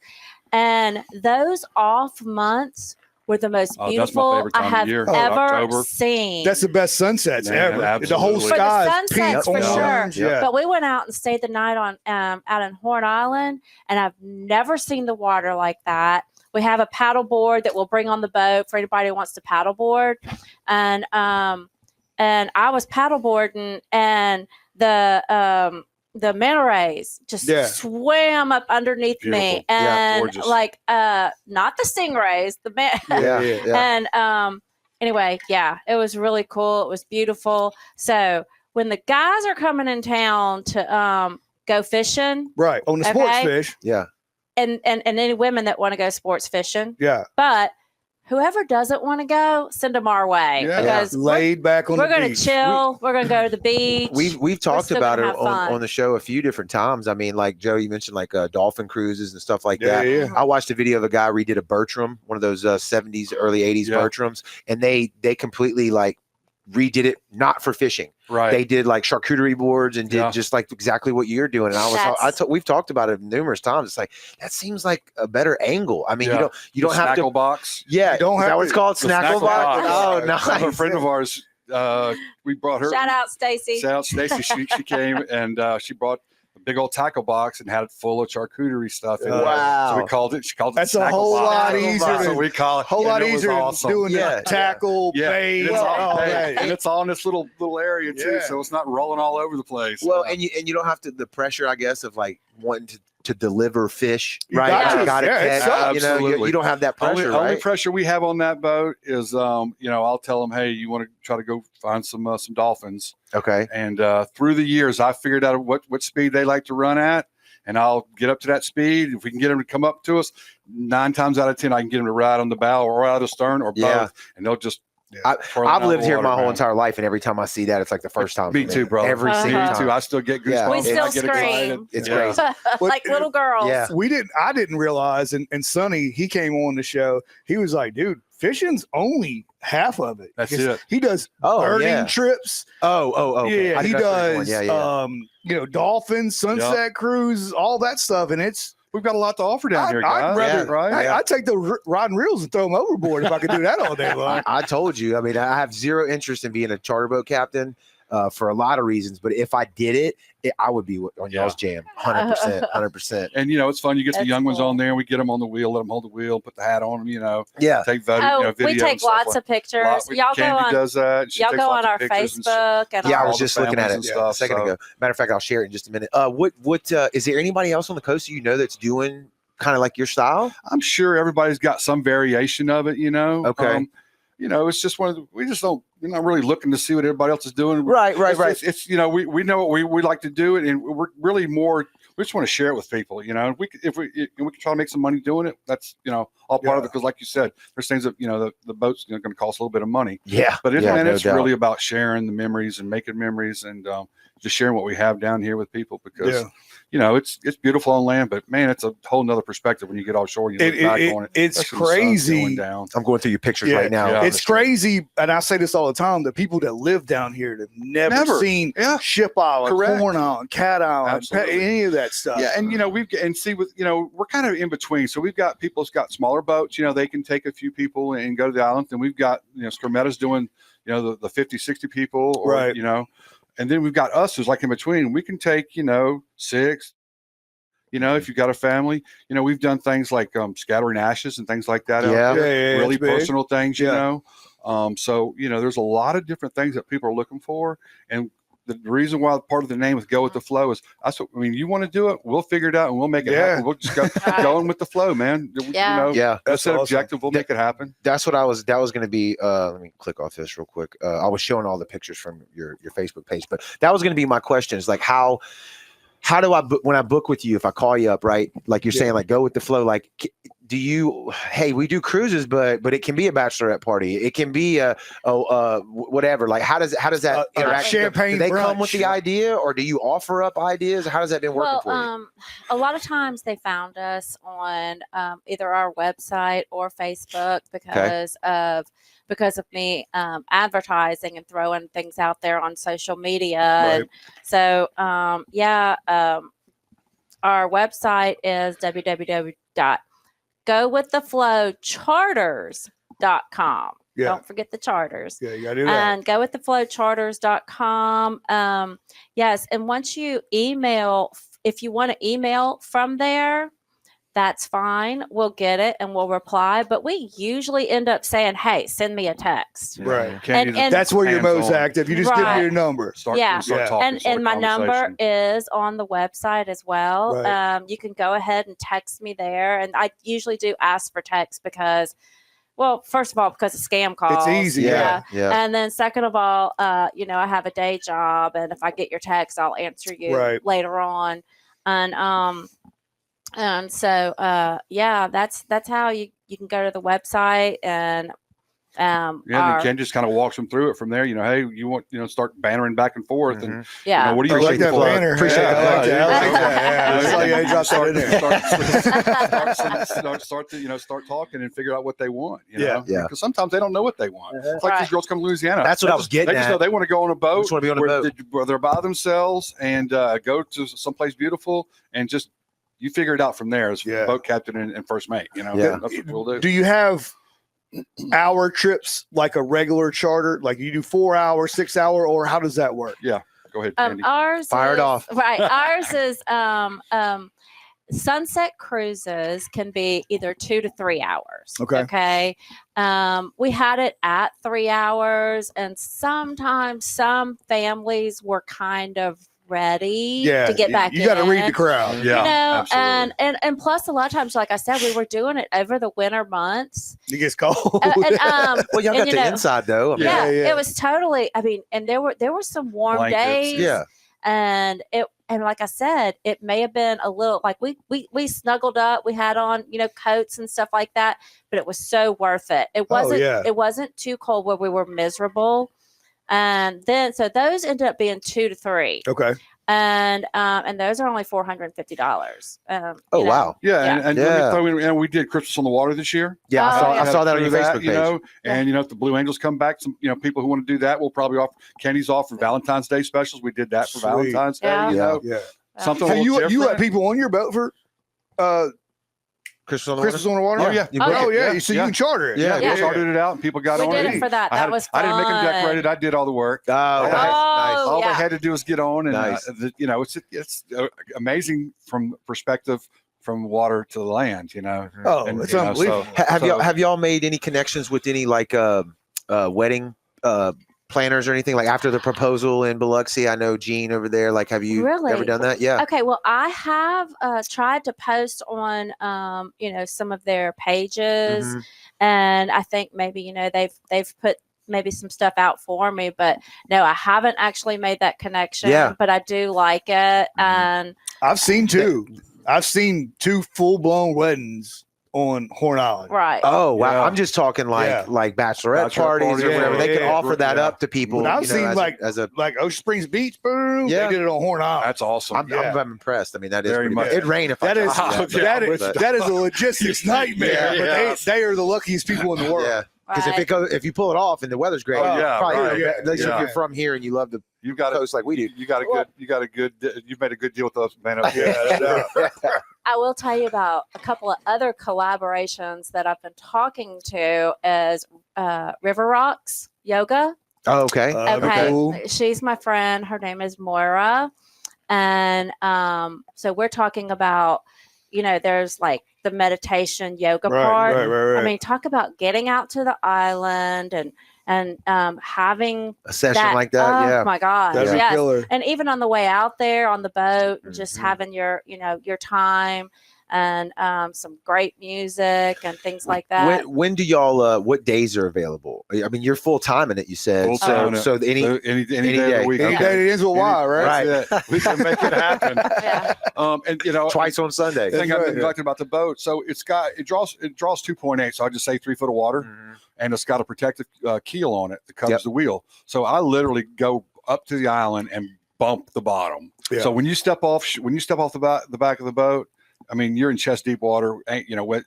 Speaker 4: and those off months were the most
Speaker 3: that's my
Speaker 4: beautiful
Speaker 3: favorite
Speaker 4: I
Speaker 3: time of
Speaker 4: have
Speaker 3: year.
Speaker 4: ever
Speaker 3: October.
Speaker 4: seen.
Speaker 2: that's the best sunsets
Speaker 3: Man,
Speaker 2: ever. The whole
Speaker 3: absolutely.
Speaker 4: For the
Speaker 2: sky is
Speaker 4: sunsets,
Speaker 2: pink,
Speaker 4: for sure.
Speaker 2: orange. Yeah.
Speaker 4: But we went out and stayed the night on out in Horn Island, and I've never seen the water like that. We have a paddle board that we'll bring on the boat for anybody who wants to paddle board, and I was paddle boarding, and the manta rays just swam up underneath me, and not the stingrays, and anyway, it was really cool. It was beautiful. So when the guys are coming in town to go fishing,
Speaker 2: right, on the sports fish,
Speaker 4: and any women that want to go sports fishing, but whoever doesn't want to go, send them our way, because
Speaker 2: laid back on the beach.
Speaker 4: We're going to chill. We're going to go to the beach.
Speaker 1: We've talked about it on the show a few different times. I mean, like Joe, you mentioned like dolphin cruises and stuff like that.
Speaker 2: Yeah.
Speaker 1: I watched a video of a guy redid a Bertram, one of those 70s, early 80s Bertrams, and they completely like redid it not for fishing.
Speaker 3: Right.
Speaker 1: They did like charcuterie boards and did just like exactly what you're doing. And we've talked about it numerous times. It's like, that seems like a better angle. I mean, you don't have to
Speaker 3: box.
Speaker 1: Yeah.
Speaker 2: You don't have
Speaker 1: that what's called snackle box? Oh, nice.
Speaker 3: A friend of ours, we brought her.
Speaker 4: Shout out Stacy.
Speaker 3: She came and she brought a big old tackle box and had it full of charcuterie stuff in it.
Speaker 1: Wow.
Speaker 3: So we called it. She called it.
Speaker 2: That's a whole lot easier.
Speaker 3: That's what we call it.
Speaker 2: Whole lot easier than doing
Speaker 1: the
Speaker 2: tackle, bait.
Speaker 3: And it's all in this little area too, so it's not rolling all over the place.
Speaker 1: Well, and you don't have the pressure, I guess, of like wanting to deliver fish,
Speaker 2: You
Speaker 1: right?
Speaker 2: got to catch.
Speaker 1: You don't have that pressure.
Speaker 3: Only pressure we have on that boat is, I'll tell them, hey, you want to try to go find some dolphins.
Speaker 1: Okay.
Speaker 3: And through the years, I figured out what speed they like to run at, and I'll get up to that speed. If we can get them to come up to us, 9 times out of 10, I can get them to ride on the bow or out of the stern or both, and they'll just.
Speaker 1: I've lived here my whole entire life, and every time I see that, it's like the first time.
Speaker 3: Me too, bro.
Speaker 1: Every single time.
Speaker 3: Too. I still get goosebumps.
Speaker 4: We still
Speaker 3: I get
Speaker 4: scream.
Speaker 1: It's crazy.
Speaker 4: Like little girls.
Speaker 1: Yeah.
Speaker 2: I didn't realize, and Sonny, he came on the show. He was like, dude, fishing's only half of it.
Speaker 3: That's it.
Speaker 2: He does birding trips.
Speaker 1: Okay.
Speaker 2: Yeah, he does. Dolphins, sunset cruise, all that stuff, and
Speaker 3: we've got a lot to offer down here, guys.
Speaker 2: I'd take the rod and reels and throw them overboard if I could do that all day long.
Speaker 1: I told you. I mean, I have zero interest in being a charter boat captain for a lot of reasons. But if I did it, I would be on y'all's jam, 100%, 100%.
Speaker 3: And it's fun. You get the young ones on there. We get them on the wheel, let them hold the wheel, put the hat on them. Take video.
Speaker 4: We take lots of pictures. Y'all go on.
Speaker 3: Does that.
Speaker 4: Y'all go on our Facebook.
Speaker 1: I was just looking at it a second ago. Matter of fact, I'll share it in just a minute. What is there anybody else on the coast that's doing kind of like your style?
Speaker 3: I'm sure everybody's got some variation of it.
Speaker 1: Okay.
Speaker 3: It's just we're not really looking to see what everybody else is doing.
Speaker 1: Right.
Speaker 3: It's we know what we like to do it, and we're really more. We just want to share it with people. If we can try to make some money doing it, that's all part of it. Because like you said, there's things that the boat's going to cost a little bit of money.
Speaker 1: Yeah.
Speaker 3: But it's really about sharing the memories and making memories and just sharing what we have down here with people because it's beautiful on land, but man, it's a whole nother perspective when you get offshore and you look back on it.
Speaker 2: It's crazy.
Speaker 1: I'm going through your pictures right now.
Speaker 2: It's crazy, and I say this all the time: the people that live down here that never seen Ship Island, Corn Island, Cat Island, any of that stuff.
Speaker 3: Yeah, and we're kind of in between. So we've got people that's got smaller boats. They can take a few people and go to the island. And we've got Skermetta's doing the 50, 60 people, or,
Speaker 2: right?
Speaker 3: And then we've got us who's like in between. We can take 6. If you've got a family, we've done things like scattering ashes and things like that. Really personal things, So, there's a lot of different things that people are looking for. And the reason why part of the name is Go with the Flow is you want to do it, we'll figure it out and we'll make it happen. We'll just go going with the flow, man. That's an objective. We'll make it happen.
Speaker 1: That was going to be, let me click off this real quick. I was showing all the pictures from your Facebook page, but that was going to be my question is like, how do I book when I book with you? If I call you up, right? Like you're saying, like go with the flow. Like, hey, we do cruises, but it can be a bachelorette party. It can be a whatever. Like, how does that interact?
Speaker 2: Champagne.
Speaker 1: Do they come with the idea, or do you offer up ideas? How does that been working for you?
Speaker 4: A lot of times they found us on either our website or Facebook because of me advertising and throwing things out there on social media.
Speaker 2: Right.
Speaker 4: And so, our website is www.gowiththeflowcharters.com.
Speaker 2: Yeah.
Speaker 4: Don't forget the charters.
Speaker 2: Yeah, you gotta do that.
Speaker 4: And gowiththeflowcharters.com. Yes. And once you email, if you want to email from there, that's fine. We'll get it and we'll reply. But we usually end up saying, hey, send me a text.
Speaker 2: Right.
Speaker 4: And
Speaker 2: that's where you're most active. You just give me your number.
Speaker 3: Start talking,
Speaker 4: and my number is on the website as well.
Speaker 2: Right.
Speaker 4: You can go ahead and text me there. And I usually do ask for text because, well, first of all, because of scam calls.
Speaker 2: It's easy.
Speaker 1: Yeah.
Speaker 4: And then second of all, I have a day job. And if I get your text, I'll answer you later on. And so, that's how you can go to the website and,
Speaker 3: and Ken just kind of walks them through it from there. Hey, you want, start bantering back and forth and, what are you
Speaker 2: like that banner?
Speaker 1: Appreciate
Speaker 3: that. Start talking and figure out what they want, because sometimes they don't know what they want. It's like these girls come to Louisiana.
Speaker 1: That's what I was getting at.
Speaker 3: They want to go on a boat.
Speaker 1: Just want to be on a boat
Speaker 3: where they're by themselves and go to someplace beautiful and just, you figure it out from there as boat captain and first mate. That's what we'll do.
Speaker 2: Do you have hour trips like a regular charter? Like you do 4 hour, 6 hour, or how does that work?
Speaker 3: Yeah, go ahead, Andy.
Speaker 1: Fire it off.
Speaker 4: Right. Ours is sunset cruises can be either 2 to 3 hours. Okay. We had it at 3 hours, and sometimes some families were kind of ready to get back in.
Speaker 2: You got to read the crowd.
Speaker 3: Absolutely.
Speaker 4: And plus a lot of times, like I said, we were doing it over the winter months.
Speaker 2: It gets cold.
Speaker 1: Well, y'all got the inside though.
Speaker 4: It was totally, and there were some warm
Speaker 3: blankets.
Speaker 4: days. And like I said, it may have been a little like we snuggled up, we had on, coats and stuff like that, but it was so worth it. It wasn't too cold where we were miserable. And then, so those ended up being 2 to 3.
Speaker 2: Okay.
Speaker 4: And those are only $450.
Speaker 1: Wow.
Speaker 3: Yeah. And let me throw in, and we did Christmas on the Water this year.
Speaker 1: Yeah. I saw that on your Facebook page.
Speaker 3: And, if the Blue Angels come back, some, people who want to do that, we'll probably offer Kenny's off for Valentine's Day specials. We did that for Valentine's Day. Something
Speaker 2: Hey, you let people on your boat for,
Speaker 1: Christmas
Speaker 2: on the Water?
Speaker 3: Oh, yeah.
Speaker 2: So you can charter it.
Speaker 3: Yeah, we chartered it out and people got on it.
Speaker 4: We did it for that. That was fun.
Speaker 3: I didn't make them decorated. I did all the work. All they had to do was get on. And, it's amazing from perspective from water to the land,
Speaker 2: Oh, it's unbelievable.
Speaker 1: Have y'all made any connections with any like wedding planners or anything like after the proposal in Biloxi? I know Gene over there. Like, have you ever done that? Yeah.
Speaker 4: Okay. Well, I have tried to post on, some of their pages, and I think maybe they've put maybe some stuff out for me, but no, I haven't actually made that connection.
Speaker 1: Yeah.
Speaker 4: But I do like it, and
Speaker 2: I've seen two. I've seen 2 full blown weddings on Horn Island.
Speaker 4: Right.
Speaker 1: Oh wow!
Speaker 3: Yeah.
Speaker 1: I'm just talking like bachelorette parties or
Speaker 3: parties,
Speaker 1: whatever. They can
Speaker 2: yeah,
Speaker 1: offer that up to people.
Speaker 2: But I've
Speaker 1: you know,
Speaker 2: seen
Speaker 1: as a
Speaker 2: like Ocean Springs Beach, boom.
Speaker 1: Yeah.
Speaker 2: They did it on Horn Island.
Speaker 3: That's awesome.
Speaker 1: I'm impressed. I mean, that is
Speaker 3: Very
Speaker 1: pretty
Speaker 3: much.
Speaker 1: much. It'd rain if
Speaker 2: That
Speaker 1: I
Speaker 2: is
Speaker 1: tried to do
Speaker 2: that is a logistics nightmare.
Speaker 3: Yeah.
Speaker 2: But they are the luckiest people in the world.
Speaker 1: Yeah. Because
Speaker 4: Right.
Speaker 1: if you pull it off and the weather's great,
Speaker 3: Oh, yeah,
Speaker 1: probably
Speaker 3: right.
Speaker 1: at least
Speaker 3: Yeah.
Speaker 1: if you're from here and you love the
Speaker 3: You've got
Speaker 1: coast like we do.
Speaker 3: You made a good deal with us, man.
Speaker 2: Yeah.
Speaker 4: I will tell you about a couple of other collaborations that I've been talking to is River Rocks Yoga.
Speaker 1: Oh, okay.
Speaker 4: Okay.
Speaker 2: Cool.
Speaker 4: She's my friend. Her name is Moira. And so we're talking about, there's like the meditation yoga part.
Speaker 2: Right.
Speaker 4: I mean, talk about getting out to the island and having
Speaker 1: A session
Speaker 4: that,
Speaker 1: like that.
Speaker 4: oh
Speaker 1: Yeah.
Speaker 4: my gosh.
Speaker 2: That'd be
Speaker 4: Yes.
Speaker 2: killer.
Speaker 4: And even on the way out there on the boat, just
Speaker 1: Mhm.
Speaker 4: having your time and some great music and things like that.
Speaker 1: When do y'all? What days are available? I mean, you're full time in it. You said
Speaker 3: Full
Speaker 1: so.
Speaker 3: time.
Speaker 1: So any
Speaker 3: any day of
Speaker 1: day.
Speaker 3: the week.
Speaker 2: Any
Speaker 1: Okay.
Speaker 2: day it ends with Y, right?
Speaker 3: That's it. We can make it happen.
Speaker 4: Yeah.
Speaker 3: And
Speaker 1: twice on Sunday.
Speaker 3: the thing
Speaker 2: That's
Speaker 3: I've
Speaker 2: right.
Speaker 3: neglected about the boat, so it draws 2.8. So I just say 3 foot of water,
Speaker 1: Mhm.
Speaker 3: and it's got a protective keel on it that covers
Speaker 1: Yep.
Speaker 3: the wheel. So I literally go up to the island and bump the bottom.
Speaker 2: Yeah.
Speaker 3: So when you step off the back of the boat, I mean, you're in chest deep water,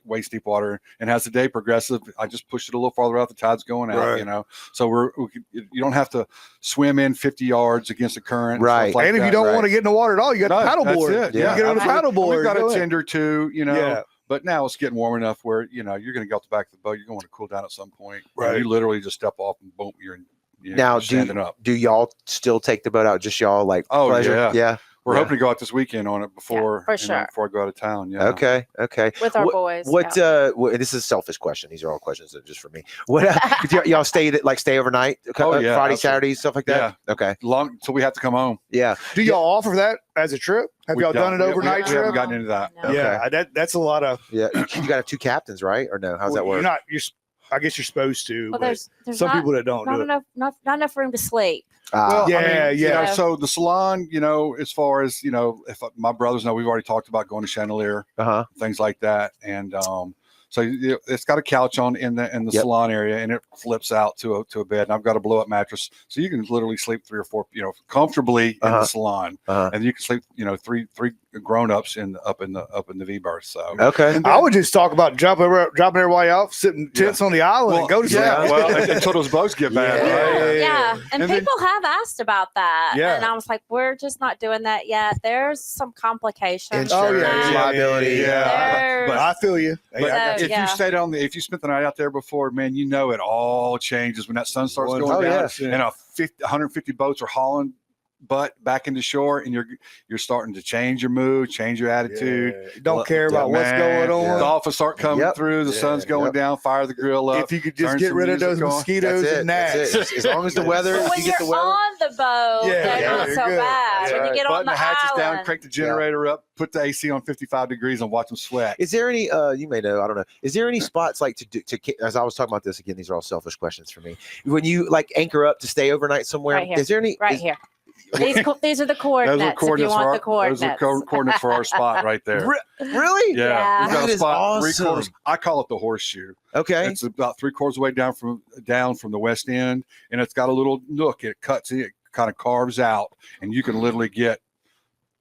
Speaker 3: waist deep water, and as the day progresses, I just push it a little farther out. The tide's going out,
Speaker 2: Right.
Speaker 3: So you don't have to swim in 50 yards against the current, and
Speaker 1: Right.
Speaker 3: stuff like
Speaker 2: And if you
Speaker 3: that.
Speaker 2: don't
Speaker 1: right.
Speaker 2: want to get in the water at all, you got
Speaker 3: No,
Speaker 2: the
Speaker 3: that's
Speaker 2: paddleboard.
Speaker 3: it.
Speaker 2: You
Speaker 1: Yeah.
Speaker 2: get on the
Speaker 3: Absolutely.
Speaker 2: paddleboard.
Speaker 3: We've got
Speaker 2: Go
Speaker 3: a
Speaker 2: ahead.
Speaker 3: tender too,
Speaker 2: Yeah.
Speaker 3: But now it's getting warm enough where you're going to go up the back of the boat. You're going to cool down at some point.
Speaker 2: Right.
Speaker 3: You literally just step off and boom, you're
Speaker 1: Now,
Speaker 3: standing up.
Speaker 1: do y'all still take the boat out? Just y'all like
Speaker 3: Oh,
Speaker 1: pleasure?
Speaker 3: yeah. We're
Speaker 1: Yeah.
Speaker 3: hoping to go out this weekend on it before,
Speaker 4: for sure.
Speaker 3: before I go out of town. Yeah.
Speaker 1: Okay.
Speaker 4: With our
Speaker 1: What-
Speaker 4: boys.
Speaker 1: What?
Speaker 4: yeah.
Speaker 1: This is a selfish question. These are all questions that are just for me. What? Y'all stay overnight?
Speaker 3: Oh, yeah,
Speaker 1: Friday,
Speaker 3: absolutely.
Speaker 1: Saturday, stuff like that. Okay.
Speaker 3: Long till we have to come home.
Speaker 1: Yeah.
Speaker 2: Do y'all offer that as a trip? Have y'all done it
Speaker 3: We
Speaker 2: overnight
Speaker 3: haven't
Speaker 2: trip?
Speaker 3: gotten into that.
Speaker 4: No.
Speaker 1: Okay.
Speaker 2: That's a lot of.
Speaker 1: Yeah. You got to have 2 captains, right? Or no? How's that work?
Speaker 2: I guess you're supposed to.
Speaker 4: Well,
Speaker 2: but
Speaker 4: there's
Speaker 2: some
Speaker 4: not,
Speaker 2: people that don't
Speaker 4: not
Speaker 2: do it.
Speaker 4: enough not enough room to sleep.
Speaker 3: Well,
Speaker 2: Yeah, yeah.
Speaker 3: So the salon, as far as if my brothers know, we've already talked about going to Chandelier, things like that, and so it's got a couch in the
Speaker 1: Yep.
Speaker 3: salon area, and it flips out to a bed. And I've got a blow up mattress, so you can literally sleep 3 or 4, comfortably in the salon, and you can sleep, 3 grown ups up in the V berth. So
Speaker 1: Okay.
Speaker 2: I would just talk about dropping everybody off, sitting tents on the island, and go to sleep.
Speaker 3: yeah. Well, until those boats get bad.
Speaker 1: Yeah.
Speaker 3: Right?
Speaker 4: Yeah. And
Speaker 3: And then-
Speaker 4: people have asked about that.
Speaker 2: Yeah.
Speaker 4: And I was like, we're just not doing that yet. There's some complications.
Speaker 2: Oh
Speaker 1: Insurance,
Speaker 2: yeah,
Speaker 4: from that.
Speaker 1: liability.
Speaker 2: yeah.
Speaker 4: There's-
Speaker 2: But I feel you.
Speaker 3: But
Speaker 2: Hey,
Speaker 3: if
Speaker 4: yeah.
Speaker 3: you stayed if you spent the night out there before, man, it all changes when that sun starts going
Speaker 1: Oh,
Speaker 3: down,
Speaker 1: yeah.
Speaker 3: and 150 boats are hauling butt back into shore, and you're starting to change your mood, change your attitude.
Speaker 2: yeah. Don't care about what's
Speaker 3: Man,
Speaker 2: going on.
Speaker 3: Dolphins start coming
Speaker 1: Yep.
Speaker 3: through. The
Speaker 2: Yeah.
Speaker 3: sun's going
Speaker 1: Yep.
Speaker 3: down. Fire the grill up.
Speaker 2: If you could just
Speaker 3: turn
Speaker 2: get
Speaker 3: some
Speaker 2: rid of
Speaker 3: music
Speaker 2: those
Speaker 3: on.
Speaker 2: mosquitoes
Speaker 1: That's it.
Speaker 2: and
Speaker 1: That's
Speaker 2: gnats.
Speaker 1: it. As long as the weather,
Speaker 4: But
Speaker 1: if
Speaker 4: when
Speaker 1: you
Speaker 4: you're
Speaker 1: get the weather.
Speaker 4: on the boat,
Speaker 2: Yeah,
Speaker 4: they're
Speaker 2: yeah,
Speaker 4: not
Speaker 2: you're
Speaker 4: so
Speaker 2: good.
Speaker 4: bad.
Speaker 2: Yeah.
Speaker 4: When you get
Speaker 3: Button
Speaker 4: on the
Speaker 3: the hatches
Speaker 4: island.
Speaker 3: down, crank the generator up, put the AC on 55 degrees, and watch them sweat.
Speaker 1: Is there any? You may know. I don't know. Is there any spots like as I was talking about this again? These are all selfish questions for me. When you like anchor up to stay overnight somewhere,
Speaker 4: Right here.
Speaker 1: is there any?
Speaker 4: Right here. These are the coordinates. If you want the coordinates.
Speaker 3: Those are coordinates for our spot right there.
Speaker 1: Really?
Speaker 4: Yeah.
Speaker 3: We've got
Speaker 1: That
Speaker 3: a
Speaker 1: is
Speaker 3: spot
Speaker 1: awesome.
Speaker 3: 3/4. I call it the horseshoe.
Speaker 1: Okay.
Speaker 3: It's about 3/4 way down from the west end, and it's got a little nook. It cuts it, kind of carves out, and you can literally get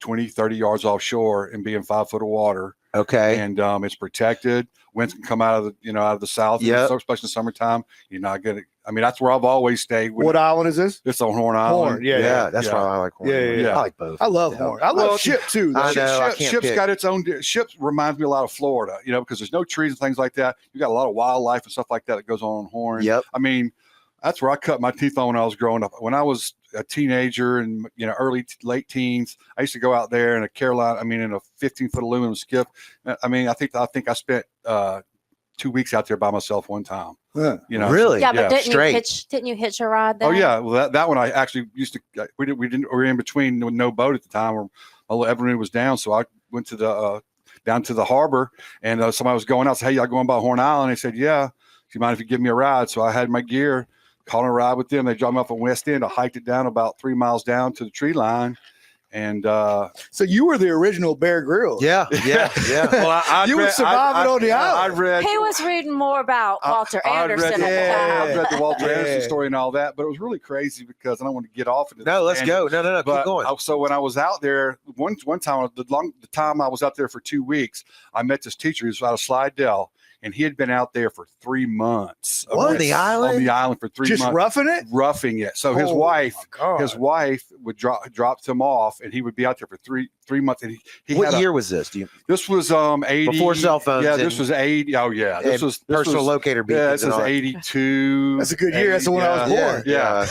Speaker 3: 20, 30 yards offshore and be in 5 foot of water.
Speaker 1: Okay.
Speaker 3: And it's protected. Winds can come out of the south,
Speaker 1: Yep.
Speaker 3: especially in summertime. You're not gonna. I mean, that's where I've always stayed.
Speaker 2: What island is this?
Speaker 3: It's on Horn Island.
Speaker 2: Horn. Yeah,
Speaker 1: Yeah, that's
Speaker 3: yeah.
Speaker 1: why I like Horn.
Speaker 2: Yeah.
Speaker 1: I like both.
Speaker 2: I love
Speaker 1: Yeah.
Speaker 2: Horn. I love
Speaker 3: Well,
Speaker 2: Ship too. though.
Speaker 1: I know. I
Speaker 3: Ship,
Speaker 1: can't
Speaker 3: Ship's
Speaker 1: pick.
Speaker 3: got its own. Ship reminds me a lot of Florida, because there's no trees and things like that. You got a lot of wildlife and stuff like that goes on Horn.
Speaker 1: Yep.
Speaker 3: I mean, that's where I cut my teeth on when I was growing up. When I was a teenager and late teens, I used to go out there in a in a 15-foot aluminum skiff. I mean, I think I spent 2 weeks out there by myself one time.
Speaker 2: Yeah.
Speaker 1: Really?
Speaker 4: Yeah, but
Speaker 1: straight.
Speaker 4: didn't you hitch a ride there?
Speaker 3: Oh yeah, well that one I actually used to. We were in between with no boat at the time, or everything was down. So I went to the down to the harbor, and somebody was going out. Said, "Hey, y'all going by Horn Island?" They said, "Yeah. Do you mind if you give me a ride?" So I had my gear, called a ride with them. They dropped me off at West End. I hiked it down about 3 miles down to the tree line, And
Speaker 2: so you were the original Bear Grylls.
Speaker 1: Yeah.
Speaker 3: well,
Speaker 2: You were surviving on the island.
Speaker 3: I read.
Speaker 4: He was reading more about Walter Anderson at the
Speaker 3: I
Speaker 4: time.
Speaker 3: read the Walter Anderson story and all that, but it was really crazy because I don't want to get off into
Speaker 1: No, let's go. No,
Speaker 3: but,
Speaker 1: keep going.
Speaker 3: So when I was out there, one time, the time I was out there for 2 weeks, I met this teacher. He was out of Slidell, and he had been out there for 3 months.
Speaker 1: On the island?
Speaker 3: On the island for 3 months.
Speaker 2: Just roughing it?
Speaker 3: So his wife would dropped him off, and he would be out there for three months. And he
Speaker 1: what
Speaker 3: had
Speaker 1: year was this?
Speaker 3: This was 80
Speaker 1: before cell phones.
Speaker 3: Yeah, this was 80. Oh yeah, this was
Speaker 1: personal locator beacons.
Speaker 3: Yeah, this is 82.
Speaker 2: That's a good year. That's the one I was born.
Speaker 3: Yeah,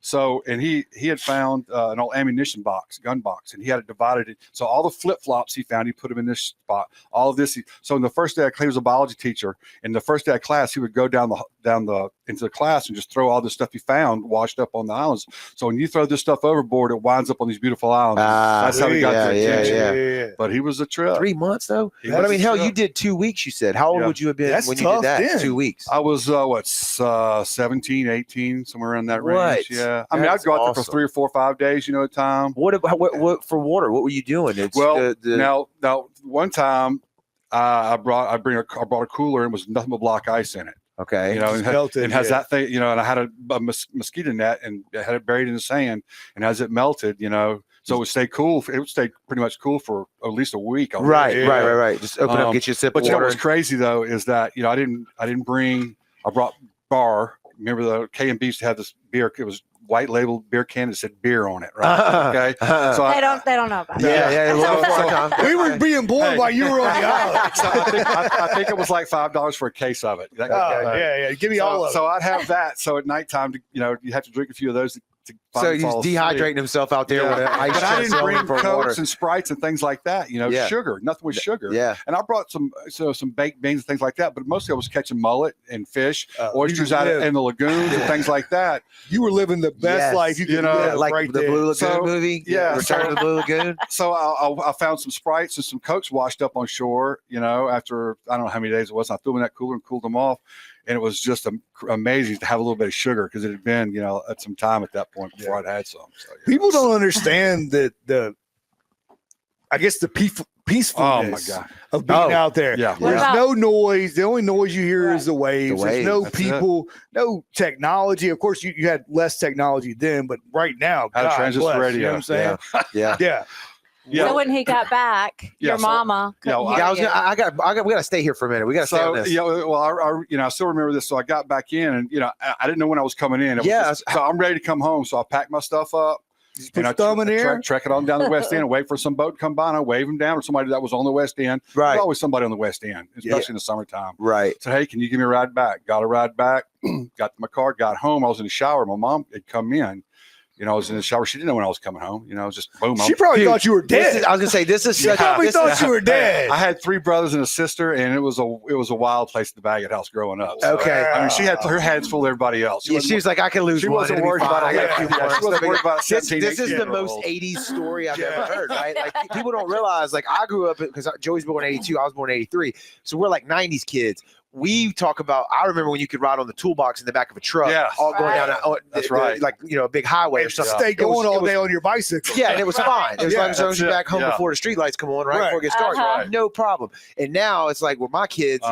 Speaker 3: so and he had found an old ammunition gun box, and he had it divided. So all the flip flops he found, he put them in this spot. All of this. So in the first day, he was a biology teacher. In the first day of class, he would go down into the class and just throw all the stuff he found washed up on the islands. So when you throw this stuff overboard, it winds up on these beautiful islands. That's how he got their attention.
Speaker 2: Yeah.
Speaker 3: But he was a trip.
Speaker 1: 3 months though. But I mean, hell, you did 2 weeks. You said. How old would you have been when you did that?
Speaker 2: Then.
Speaker 1: 2 weeks.
Speaker 3: I was 17, 18, somewhere in that range. Yeah. I mean, I'd go out there for 3 or 4 or 5 days, at a time.
Speaker 1: What for water? What were you doing?
Speaker 3: Now one time I brought a cooler and it was nothing but block ice in it.
Speaker 1: Okay.
Speaker 3: And has that thing, and I had a mosquito net and I had it buried in the sand, and as it melted, so it would stay cool. It would stay pretty much cool for at least a week.
Speaker 1: Right. Just open up, get you a sip of water.
Speaker 3: But what's crazy though is that I brought bar. Remember the K&B used to have this beer. It was white labeled beer can that said beer on it, right? Okay. So
Speaker 4: they don't know about
Speaker 1: that.
Speaker 2: Yeah. We were being born while you were on the island.
Speaker 3: So I think it was like $5 for a case of it.
Speaker 2: Yeah. Give me all of it.
Speaker 3: So I'd have that. So at nighttime, you have to drink a few of those to
Speaker 1: so he's dehydrating himself out there with an ice.
Speaker 3: But I didn't bring
Speaker 1: Cokes
Speaker 3: Cokes and Sprites and things like that. Sugar. Nothing with sugar.
Speaker 1: Yeah.
Speaker 3: And I brought some baked beans and things like that. But mostly I was catching mullet and fish, oysters out in the lagoons and things like that.
Speaker 2: You were living the best life you could live,
Speaker 1: like
Speaker 2: right
Speaker 1: the
Speaker 2: there.
Speaker 1: Blue Lagoon movie.
Speaker 3: Yeah.
Speaker 1: Return to the Blue Lagoon.
Speaker 3: So I found some Sprites and some Cokes washed up on shore. After I don't know how many days it was. I threw them in that cooler and cooled them off. And it was just amazing to have a little bit of sugar because it had been, at some time at that point before I'd had some. So,
Speaker 2: People don't understand that the peacefulness of being out there.
Speaker 3: Yeah.
Speaker 2: There's no noise. The only noise you hear is the waves. There's no people, no technology. Of course, you had less technology then, but right now,
Speaker 3: had a transistor radio.
Speaker 2: You know what I'm saying? Yeah.
Speaker 4: So when he got back, your mama.
Speaker 1: We got to stay here for a minute. We got to stay on this.
Speaker 3: I still remember this. So I got back in, and I didn't know when I was coming in. So I'm ready to come home. So I packed my stuff up.
Speaker 2: Put your thumb in there.
Speaker 3: Trek it on down the west end and wait for some boat to come by, and I wave them down, or somebody that was on the west end.
Speaker 1: Right.
Speaker 3: There's always somebody on the west end, especially in the summertime.
Speaker 1: Right.
Speaker 3: So hey, can you give me a ride back? Got a ride back. Got to my car. Got home. I was in the shower. My mom had come in. I was in the shower. She didn't know when I was coming home. Just boom.
Speaker 2: She probably thought you were dead.
Speaker 1: I was gonna say this is.
Speaker 2: She probably thought you were dead.
Speaker 3: I had 3 brothers and a sister, and it was a wild place at the Baggett house growing up. So,
Speaker 1: okay.
Speaker 3: I mean, she had her hands full of everybody else.
Speaker 1: She was like, I can lose.
Speaker 3: She wasn't worried about it. She wasn't worried about 17.
Speaker 1: This is the most 80s story I've ever heard. Right? Like people don't realize. Like I grew up because Joey's born in 82. I was born in 83. So we're like 90s kids. We talk about. I remember when you could ride on the toolbox in the back of a truck, all going down.
Speaker 3: That's right,
Speaker 1: like a big highway or something.
Speaker 2: Stay going all day on your bicycle.
Speaker 1: Yeah, and it was fine. It was like as long as you're back home before the streetlights come on, right before it gets dark, no problem. And now it's like with my kids,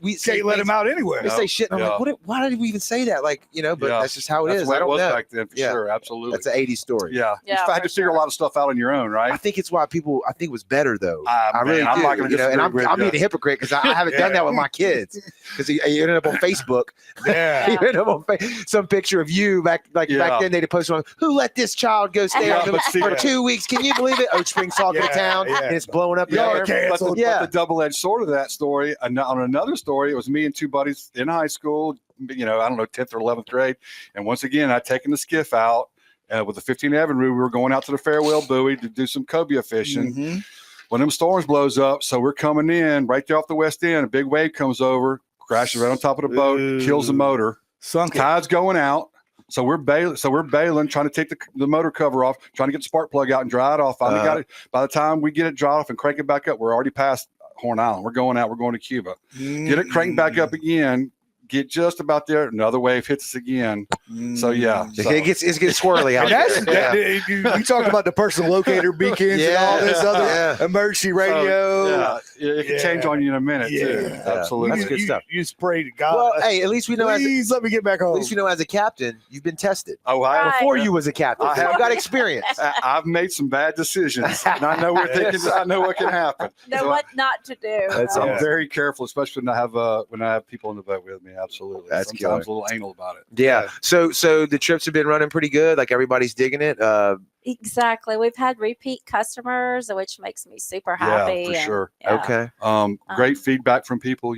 Speaker 1: we
Speaker 2: can't let them out anywhere.
Speaker 1: They say shit. And I'm like, why did we even say that? Like, but that's just how it is.
Speaker 3: I don't know.
Speaker 1: Back
Speaker 3: then, for sure, absolutely.
Speaker 1: That's an 80s story.
Speaker 3: Yeah, you had to figure a lot of stuff out on your own, right?
Speaker 1: I think it's why people. I think it was better though.
Speaker 3: I really do. I'm not going to
Speaker 1: and I'm being a hypocrite because I haven't done that with my kids because you ended up on Facebook.
Speaker 2: Yeah,
Speaker 1: you ended up on some picture of you back then. They'd post one. Who let this child go stay for 2 weeks? Can you believe it? Oak Springs talking to town and it's blowing up.
Speaker 3: But the double-edged sword of that story. On another story, it was me and 2 buddies in high school. I don't know, 10th or 11th grade, and once again, I'd taken the skiff out with the 15th Avenue. We were going out to the Farewell Buoy to do some cobia fishing.
Speaker 2: Mm-hmm.
Speaker 3: When them storms blows up, so we're coming in right there off the west end. A big wave comes over. Crashes right on top of the boat, kills the motor.
Speaker 2: Sunk.
Speaker 3: Tide's going out. So we're bailing, trying to take the motor cover off, trying to get the spark plug out and dry it off. Finally got it. By the time we get it dry off and crank it back up, we're already past Horn Island. We're going out. We're going to Cuba. Get it cranked back up again. get just about there. Another wave hits us again. So yeah,
Speaker 1: it gets swirly out there.
Speaker 2: We talked about the personal locator beacons and all this other emergency radio.
Speaker 3: It can change on you in a minute too. Absolutely,
Speaker 1: that's good stuff.
Speaker 2: You just pray to God.
Speaker 1: Well, hey, at least we know.
Speaker 2: Please let me get back home.
Speaker 1: At least you know, as a captain, you've been tested.
Speaker 3: Oh,
Speaker 1: before you was a captain,
Speaker 3: I have
Speaker 1: got experience.
Speaker 3: I've made some bad decisions, and I know I know what can happen.
Speaker 4: Know what not to do.
Speaker 3: I'm very careful, especially when I have people in the boat with me. Absolutely,
Speaker 1: that's
Speaker 3: sometimes a little anal about it.
Speaker 1: Yeah. So the trips have been running pretty good. Like everybody's digging it.
Speaker 4: Exactly. We've had repeat customers, which makes me super happy.
Speaker 3: Yeah, for sure.
Speaker 1: Okay.
Speaker 3: Great feedback from people,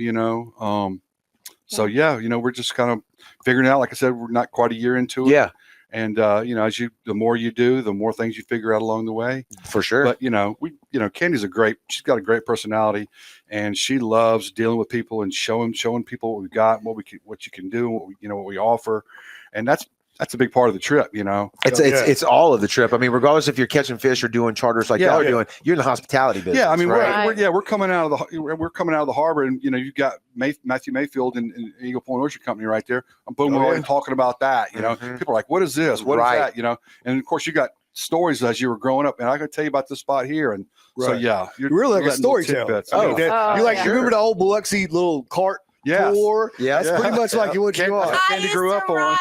Speaker 3: So we're just kind of figuring out. Like I said, we're not quite a year into it.
Speaker 1: Yeah.
Speaker 3: And the more you do, the more things you figure out along the way.
Speaker 1: For sure.
Speaker 3: But Candy's she's got a great personality, and she loves dealing with people and showing people what we've got, what you can do, what we offer, and that's a big part of the trip.
Speaker 1: It's all of the trip. I mean, regardless if you're catching fish or doing charters like y'all are doing, you're in the hospitality business.
Speaker 3: Yeah, I mean,
Speaker 1: right?
Speaker 3: we're coming out of the harbor, and you've got Matthew Mayfield and Eagle Point Oyster Company right there. Boom, we're already talking about that. People are like, "What is this? What is that?" And of course, you got stories as you were growing up, and I could tell you about this spot here, and so you're
Speaker 2: really like a storyteller. You remember the old Biloxi little cart? Tour?
Speaker 1: Yeah,
Speaker 2: that's pretty much like what you are.
Speaker 3: Candy grew up on.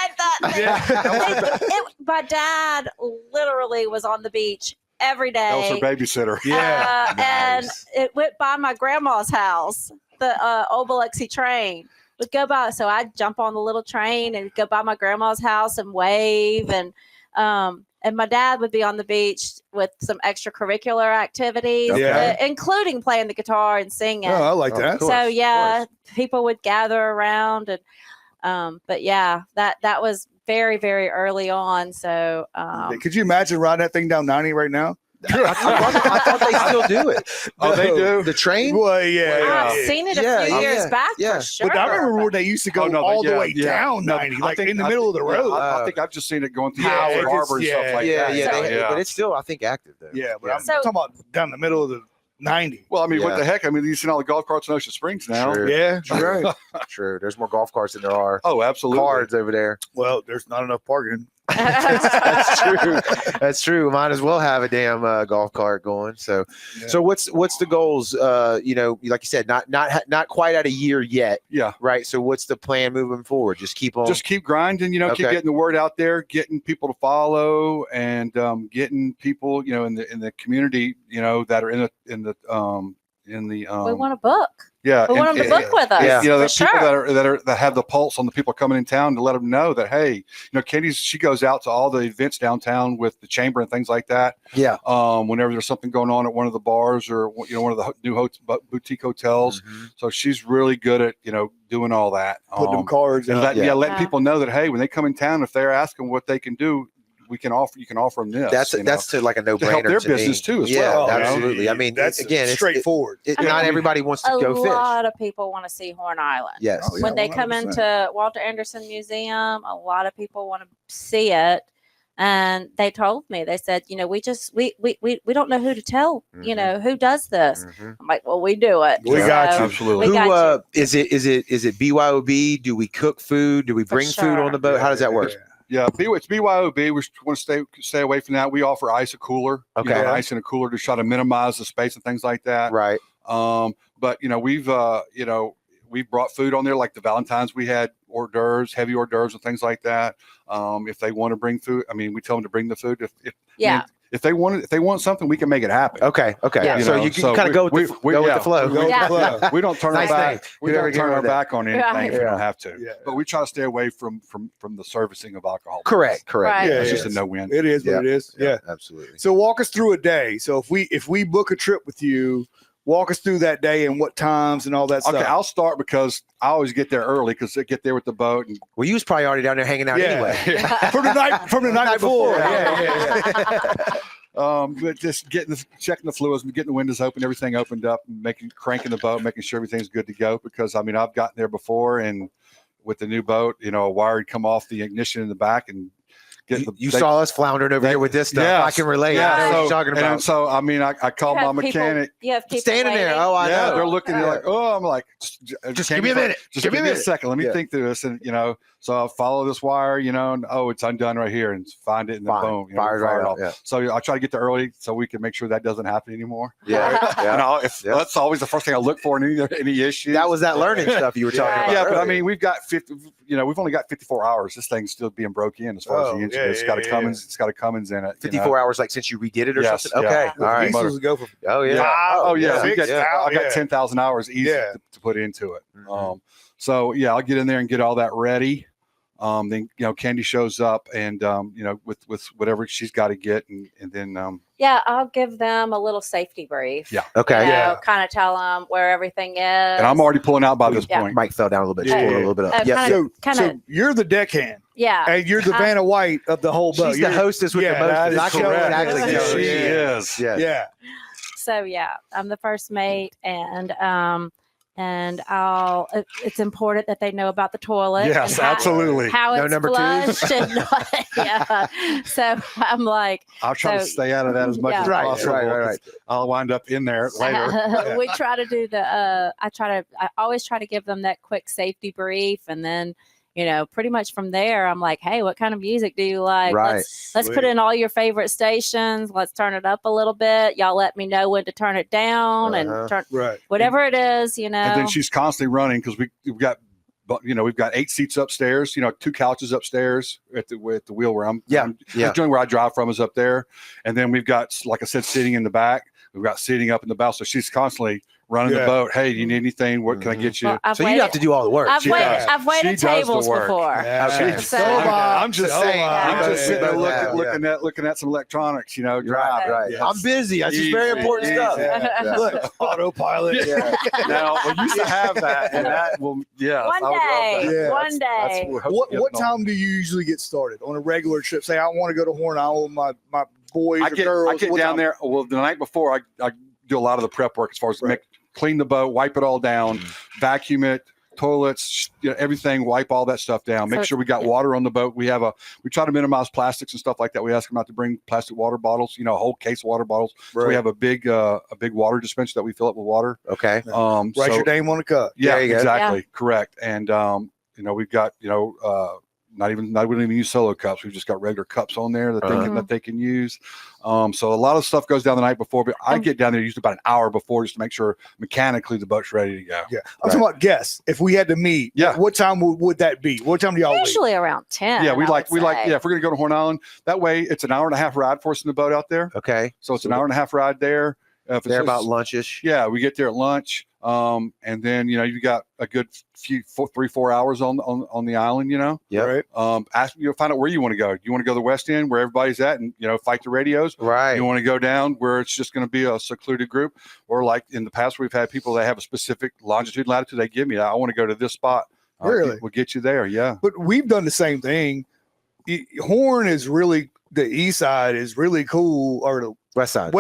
Speaker 4: My dad literally was on the beach every day.
Speaker 3: That was her babysitter.
Speaker 4: And it went by my grandma's house, the old Biloxi train. Would go by, so I'd jump on the little train and go by my grandma's house and wave, and my dad would be on the beach with some extracurricular activities, including playing the guitar and singing.
Speaker 2: Oh, I like that.
Speaker 4: So people would gather around, and but that was very, very early on. So
Speaker 2: could you imagine riding that thing down 90 right now?
Speaker 1: I thought they still do it.
Speaker 3: Oh, they do?
Speaker 1: The train?
Speaker 2: Well,
Speaker 4: I've seen it a few years back for sure.
Speaker 2: But I remember when they used to go all the way down 90, like in the middle of the road.
Speaker 3: I think I've just seen it going through Howard Harbor and stuff like that.
Speaker 1: But it's still, I think, active though.
Speaker 2: Yeah, but I'm talking about down the middle of the 90.
Speaker 3: Well, I mean, what the heck? I mean, you've seen all the golf carts in Ocean Springs now.
Speaker 1: True.
Speaker 2: Yeah, right.
Speaker 1: True. There's more golf carts than there are.
Speaker 3: Oh, absolutely.
Speaker 1: Cards over there.
Speaker 2: Well, there's not enough parking.
Speaker 1: That's true. That's true. Might as well have a damn golf cart going. So what's the goals? Like you said, not quite at a year yet.
Speaker 3: Yeah.
Speaker 1: Right. So what's the plan moving forward? Just keep grinding.
Speaker 3: Keep getting the word out there, getting people to follow, and getting people in the community that are in the
Speaker 4: we want to book.
Speaker 3: Yeah,
Speaker 4: we want them to book with us.
Speaker 1: Yeah,
Speaker 3: the people that have the pulse on the people coming in town to let them know that hey, she goes out to all the events downtown with the chamber and things like that.
Speaker 1: Yeah.
Speaker 3: Whenever there's something going on at one of the bars or one of the new boutique hotels, so she's really good at doing all that.
Speaker 2: Putting them cards and
Speaker 3: letting people know that hey, when they come in town, if they're asking what they can do, you can offer them this.
Speaker 1: That's to like a no-brainer
Speaker 3: to help their business too as well.
Speaker 1: Absolutely. I mean,
Speaker 2: that's
Speaker 1: again,
Speaker 2: straightforward.
Speaker 1: Not everybody wants to go fish.
Speaker 4: A lot of people want to see Horn Island.
Speaker 1: Yes.
Speaker 4: When they come into Walter Anderson Museum, a lot of people want to see it. And they told me, they said, we don't know who to tell, who does this. I'm like, well, we do it.
Speaker 2: We got you.
Speaker 3: Absolutely.
Speaker 1: Who is it BYOB? Do we cook food? Do we bring food on the boat? How does that work?
Speaker 3: Yeah, it's BYOB. We want to stay away from that. We offer ice a cooler.
Speaker 1: Okay.
Speaker 3: Ice in a cooler to try to minimize the space and things like that.
Speaker 1: Right.
Speaker 3: But we've brought food on there like the Valentine's. We had hors d'oeuvres, heavy hors d'oeuvres and things like that. If they want to bring food, I mean, we tell them to bring the food. If they want something, we can make it happen.
Speaker 1: Okay.
Speaker 4: Yeah.
Speaker 1: So you can kind of go with the flow.
Speaker 3: We don't turn our back. We don't turn our back on anything if we don't have to.
Speaker 2: Yeah.
Speaker 3: But we try to stay away from the servicing of alcohol.
Speaker 1: Correct.
Speaker 4: Right.
Speaker 2: Yeah,
Speaker 3: it's just a no-win.
Speaker 2: It is what it is. Yeah,
Speaker 1: absolutely.
Speaker 2: So walk us through a day. So if we book a trip with you, walk us through that day and what times and all that stuff.
Speaker 3: Okay, I'll start because I always get there early because I get there with the boat. And
Speaker 1: well, you was probably already down there hanging out anyway.
Speaker 2: from the night before.
Speaker 3: But just checking the fluids, getting the windows open, everything opened up, and cranking the boat, making sure everything's good to go. Because I mean, I've gotten there before, and with the new boat, a wire would come off the ignition in the back and
Speaker 1: You saw us floundering over here with this stuff.
Speaker 3: Yes,
Speaker 1: I can relate.
Speaker 3: yeah,
Speaker 1: I know
Speaker 3: so,
Speaker 1: what you're talking about.
Speaker 3: And so, I mean, I called my mechanic.
Speaker 4: You have people
Speaker 1: Standing
Speaker 4: waiting.
Speaker 1: there. Oh, I know.
Speaker 3: They're looking. They're like, oh, I'm like,
Speaker 1: just give me a minute.
Speaker 3: Just give me a second. Let me think through this. And, so I'll follow this wire, and it's undone right here, and find it, and then boom,
Speaker 1: fires right off. Yeah.
Speaker 3: So I try to get there early so we can make sure that doesn't happen anymore.
Speaker 1: Yeah.
Speaker 3: That's always the first thing I look for in any issue.
Speaker 1: That was that learning stuff you were talking about.
Speaker 3: Yeah, but I
Speaker 1: earlier.
Speaker 3: mean, we've got 50. We've only got 54 hours. This thing's still being broke in as far as the engine. It's got a Cummins. It's got a Cummins in it.
Speaker 1: 54 hours, like since you redid it or
Speaker 3: Yes,
Speaker 1: something.
Speaker 3: yeah.
Speaker 1: Okay, all right.
Speaker 2: Diesels go for
Speaker 1: Oh yeah.
Speaker 3: Oh yeah.
Speaker 2: I
Speaker 3: got 10,000 hours easy to put into it.
Speaker 1: Mhm.
Speaker 3: So yeah, I'll get in there and get all that ready. Then Candy shows up and with whatever she's got to get, and then
Speaker 4: I'll give them a little safety brief.
Speaker 3: Yeah.
Speaker 1: Okay.
Speaker 4: Kind of tell them where everything is.
Speaker 3: and I'm already pulling out by this point.
Speaker 1: Mike fell down a little bit.
Speaker 2: Yeah.
Speaker 1: Just pulled a little bit up. Yeah.
Speaker 2: So you're the deckhand,
Speaker 4: Yeah.
Speaker 2: and you're the Vanna White of the whole boat.
Speaker 1: She's the hostess with the
Speaker 2: that
Speaker 1: most.
Speaker 2: is
Speaker 1: I can
Speaker 2: correct.
Speaker 1: exactly
Speaker 3: Yes,
Speaker 1: tell
Speaker 3: she
Speaker 1: you.
Speaker 3: is.
Speaker 1: Yeah.
Speaker 2: Yeah.
Speaker 4: So I'm the first mate, and I'll. It's important that they know about the toilet.
Speaker 3: Yes,
Speaker 4: and
Speaker 3: absolutely.
Speaker 4: How
Speaker 1: No
Speaker 4: it's
Speaker 1: number twos?
Speaker 4: flushed. And So I'm like,
Speaker 3: I'll try to stay out of that as much as
Speaker 1: Right,
Speaker 3: possible.
Speaker 1: right.
Speaker 3: I'll wind up in there later.
Speaker 4: we try to do the. I always try to give them that quick safety brief, and then pretty much from there, I'm like, hey, what kind of music do you like?
Speaker 1: Right.
Speaker 4: Let's put in all your favorite stations. Let's turn it up a little bit. Y'all let me know when to turn it down and turn whatever it is,
Speaker 3: And then she's constantly running because we've got 8 seats upstairs, 2 couches upstairs at the wheel where I'm doing where I drive from is up there. And then we've got, like I said, seating in the back. We've got seating up in the bow. So she's constantly running the boat. Hey, do you need anything? What can I get you?
Speaker 4: Well,
Speaker 1: So you have to do all the work.
Speaker 4: I've waited
Speaker 3: She does the
Speaker 4: tables
Speaker 3: work.
Speaker 4: before.
Speaker 2: Yeah.
Speaker 4: So-
Speaker 3: I'm just saying. I'm
Speaker 4: Yeah.
Speaker 3: just sitting there
Speaker 1: Yeah.
Speaker 3: looking at some electronics, drive.
Speaker 1: Right.
Speaker 2: Yes.
Speaker 1: I'm busy. That's just very important
Speaker 3: Easy.
Speaker 1: stuff.
Speaker 2: Yeah. Look, autopilot.
Speaker 1: Yeah.
Speaker 3: Now we used to have that, and that will, yes,
Speaker 4: One
Speaker 3: I would love
Speaker 4: day.
Speaker 3: that.
Speaker 2: Yeah.
Speaker 4: One day.
Speaker 2: What time do you usually get started on a regular trip? Say I want to go to Horn Island, my boys or girls.
Speaker 3: I get
Speaker 2: what
Speaker 3: down
Speaker 2: time?
Speaker 3: there. Well, the night before, I do a lot of the prep work as far as clean the boat, wipe it all down, vacuum it, toilets, everything, wipe all that stuff down. Make sure we got water on the boat. We try to minimize plastics and stuff like that. We ask them not to bring plastic water bottles, a whole case of water bottles. So we have a big water dispenser that we fill up with water.
Speaker 1: Okay.
Speaker 2: Write your name on the cup.
Speaker 3: Yeah,
Speaker 1: There you go.
Speaker 3: exactly. Correct. And we've got not even use solo cups. We've just got regular cups on there that they can use. So a lot of stuff goes down the night before, but I get down there usually about an hour before just to make sure mechanically the boat's ready to go.
Speaker 2: Yeah. I'm talking about guests. If we had to meet, what time would that be? What time do y'all leave?
Speaker 4: Usually around 10.
Speaker 3: Yeah, we
Speaker 4: if we're
Speaker 3: gonna go to Horn Island, that way it's an hour and a half ride for us in the boat out there.
Speaker 1: Okay.
Speaker 3: So it's an hour and a half ride there.
Speaker 1: They're about lunchish.
Speaker 3: Yeah, we get there at lunch. And then you got a good 3-4 hours on the island.
Speaker 1: Yeah.
Speaker 2: Right.
Speaker 3: Ask find out where you want to go. You want to go to the West End where everybody's at, and fight the radios.
Speaker 1: Right.
Speaker 3: You want to go down where it's just going to be a secluded group, or like in the past we've had people that have a specific longitude, latitude. They give me, I want to go to this spot.
Speaker 2: Really?
Speaker 3: We'll get you there. Yeah.
Speaker 2: But we've done the same thing. Horn is really, the east side is really cool, or the
Speaker 1: West side.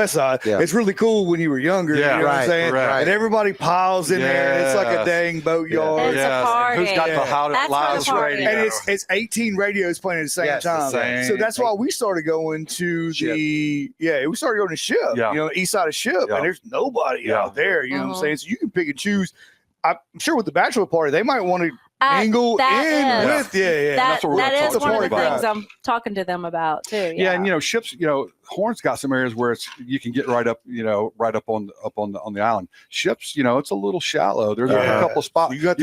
Speaker 1: Yeah.
Speaker 2: It's really cool when you were younger.
Speaker 3: Yeah,
Speaker 2: you know what I'm saying?
Speaker 3: correct.
Speaker 2: And everybody piles in there. It's like a
Speaker 3: Yes.
Speaker 2: dang boatyard.
Speaker 4: It's a party.
Speaker 3: Who's got the
Speaker 4: That's
Speaker 3: loudest
Speaker 4: the party.
Speaker 3: radio?
Speaker 2: And it's 18 radios playing at the same
Speaker 1: Yes, the
Speaker 2: time.
Speaker 3: same.
Speaker 2: So that's why we started going to we started going to Ship,
Speaker 3: Yeah.
Speaker 2: East side of Ship,
Speaker 3: Yeah.
Speaker 2: and there's nobody
Speaker 3: Yeah.
Speaker 2: out there. You know what I'm
Speaker 4: Mhm.
Speaker 2: saying? So you can pick and choose. I'm sure with the bachelor party, they might want to mingle
Speaker 4: that
Speaker 2: in
Speaker 4: is-
Speaker 2: with,
Speaker 4: That,
Speaker 3: That's what we're
Speaker 4: that
Speaker 3: gonna
Speaker 4: is
Speaker 3: talk
Speaker 4: one of the
Speaker 3: about.
Speaker 4: things I'm talking to them about too.
Speaker 3: Yeah, and ships, Horn's got some areas where you can get right up, right up on the island. Ships, it's a little shallow. There's a couple of spots.
Speaker 2: You got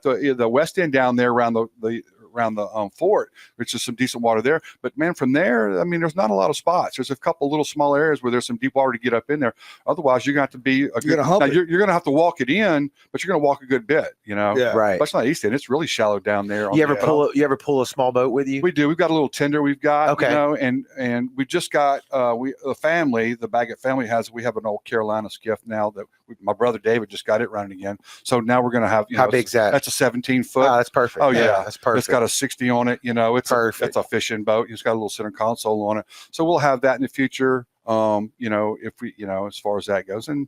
Speaker 3: the West End down there around the fort, which is some decent water there. But man, from there, I mean, there's not a lot of spots. There's a couple little small areas where there's some deep water to get up in there. Otherwise, you're going to have to be you're going to have to walk it in, but you're going to walk a good bit.
Speaker 2: Yeah.
Speaker 1: Right.
Speaker 3: But it's not East End. It's really shallow down there.
Speaker 1: You ever pull a small boat with you?
Speaker 3: We do. We've got a little tender. We've got,
Speaker 1: Okay.
Speaker 3: and we just got the family, the Baggett family we have an old Carolina skiff now that my brother David just got it running again. So now we're going to have,
Speaker 1: How big's that?
Speaker 3: That's a 17-foot.
Speaker 1: Oh, that's perfect.
Speaker 3: Oh, yeah.
Speaker 1: That's perfect.
Speaker 3: It's got a 60 on it. It's
Speaker 1: Perfect.
Speaker 3: it's a fishing boat. It's got a little center console on it. So we'll have that in the future. If we, as far as that goes, and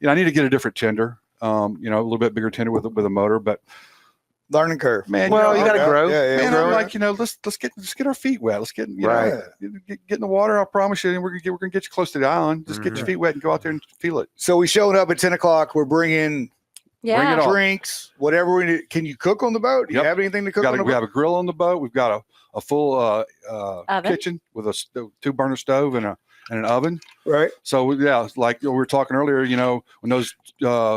Speaker 3: I need to get a different tender. A little bit bigger tender with a motor, but
Speaker 2: Learning curve,
Speaker 3: man.
Speaker 1: Well, you got to grow.
Speaker 3: Man,
Speaker 1: grow.
Speaker 3: I'm like, let's get our feet wet. Let's get get in the water. I promise you, and we're gonna get you close to the island. Just get your feet wet and go out there and feel it.
Speaker 2: So we showed up at 10 o'clock. We're bringing
Speaker 3: Bring it on.
Speaker 2: drinks, whatever we need. Can you cook on the boat? Do you have anything to cook on the boat?
Speaker 3: We have a grill on the boat. We've got a full kitchen with a 2-burner stove and an oven.
Speaker 2: Right.
Speaker 3: So yeah, like we were talking earlier, when those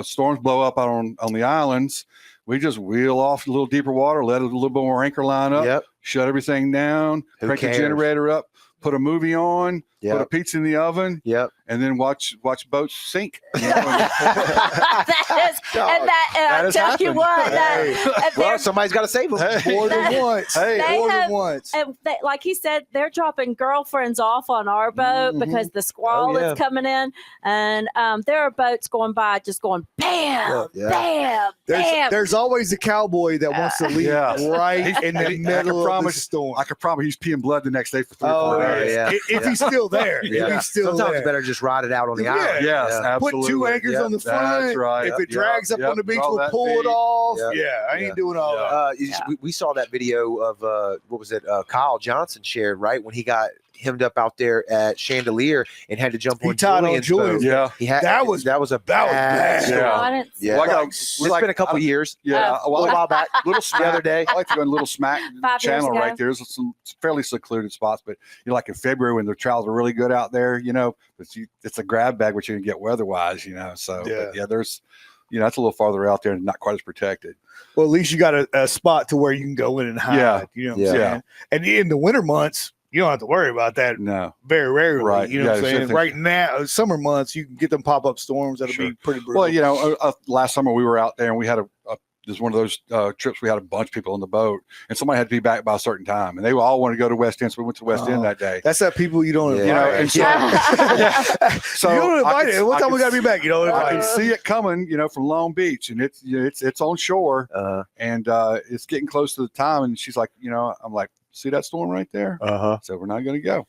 Speaker 3: storms blow up out on the islands, we just wheel off a little deeper water, let a little bit more anchor line up, shut everything down, crank the generator up, put a movie on, put a pizza in the oven, and then watch boats sink.
Speaker 4: I tell you what,
Speaker 1: well, somebody's got to save them.
Speaker 2: More than once. More than once.
Speaker 4: And like he said, they're dropping girlfriends off on our boat because the squall is coming in, and there are boats going by just going bam, bam, bam.
Speaker 2: There's always the cowboy that wants to leave right in the middle of the storm.
Speaker 3: I could promise he's peeing blood the next day for 3 or 4 days.
Speaker 2: If he's still there. If he's still
Speaker 1: Sometimes
Speaker 2: there.
Speaker 1: better just ride it out on the island.
Speaker 3: Yes, absolutely.
Speaker 2: Put 2 anchors on the front.
Speaker 3: That's right.
Speaker 2: If it drags up on the beach, we'll pull it off. I ain't doing all that.
Speaker 1: We saw that video of what was it? Kyle Johnson shared right when he got hemmed up out there at Chandelier and had to jump on Julian's boat.
Speaker 3: Yeah,
Speaker 1: that was bad. It's been a couple years.
Speaker 3: Yeah,
Speaker 1: a while back.
Speaker 3: Little Smack.
Speaker 1: The other day.
Speaker 3: I like to go in Little Smack
Speaker 4: 5
Speaker 3: channel
Speaker 4: years ago.
Speaker 3: right there. There's some fairly secluded spots, but like in February when the trials are really good out there, but it's a grab bag what you can get weather-wise, So there's. That's a little farther out there and not quite as protected.
Speaker 2: Well, at least you got a spot to where you can go in and hide. You know what I'm saying? And in the winter months, you don't have to worry about that.
Speaker 3: No.
Speaker 2: Very rarely.
Speaker 3: Right.
Speaker 2: You know what I'm saying? Right now, summer months, you can get them pop-up storms. That'll be pretty brutal.
Speaker 3: Well, last summer we were out there and we had there's one of those trips we had a bunch of people on the boat and somebody had to be back by a certain time and they all wanted to go to West End, so we went to West End that day.
Speaker 2: That's that people you don't invite.
Speaker 3: And so
Speaker 2: you don't invite it. What time we got to be back? You don't invite
Speaker 3: I can see it coming, from Long Beach, and it's on shore, and it's getting close to the time. And she's like, I'm like, see that storm right there? So we're not going to go.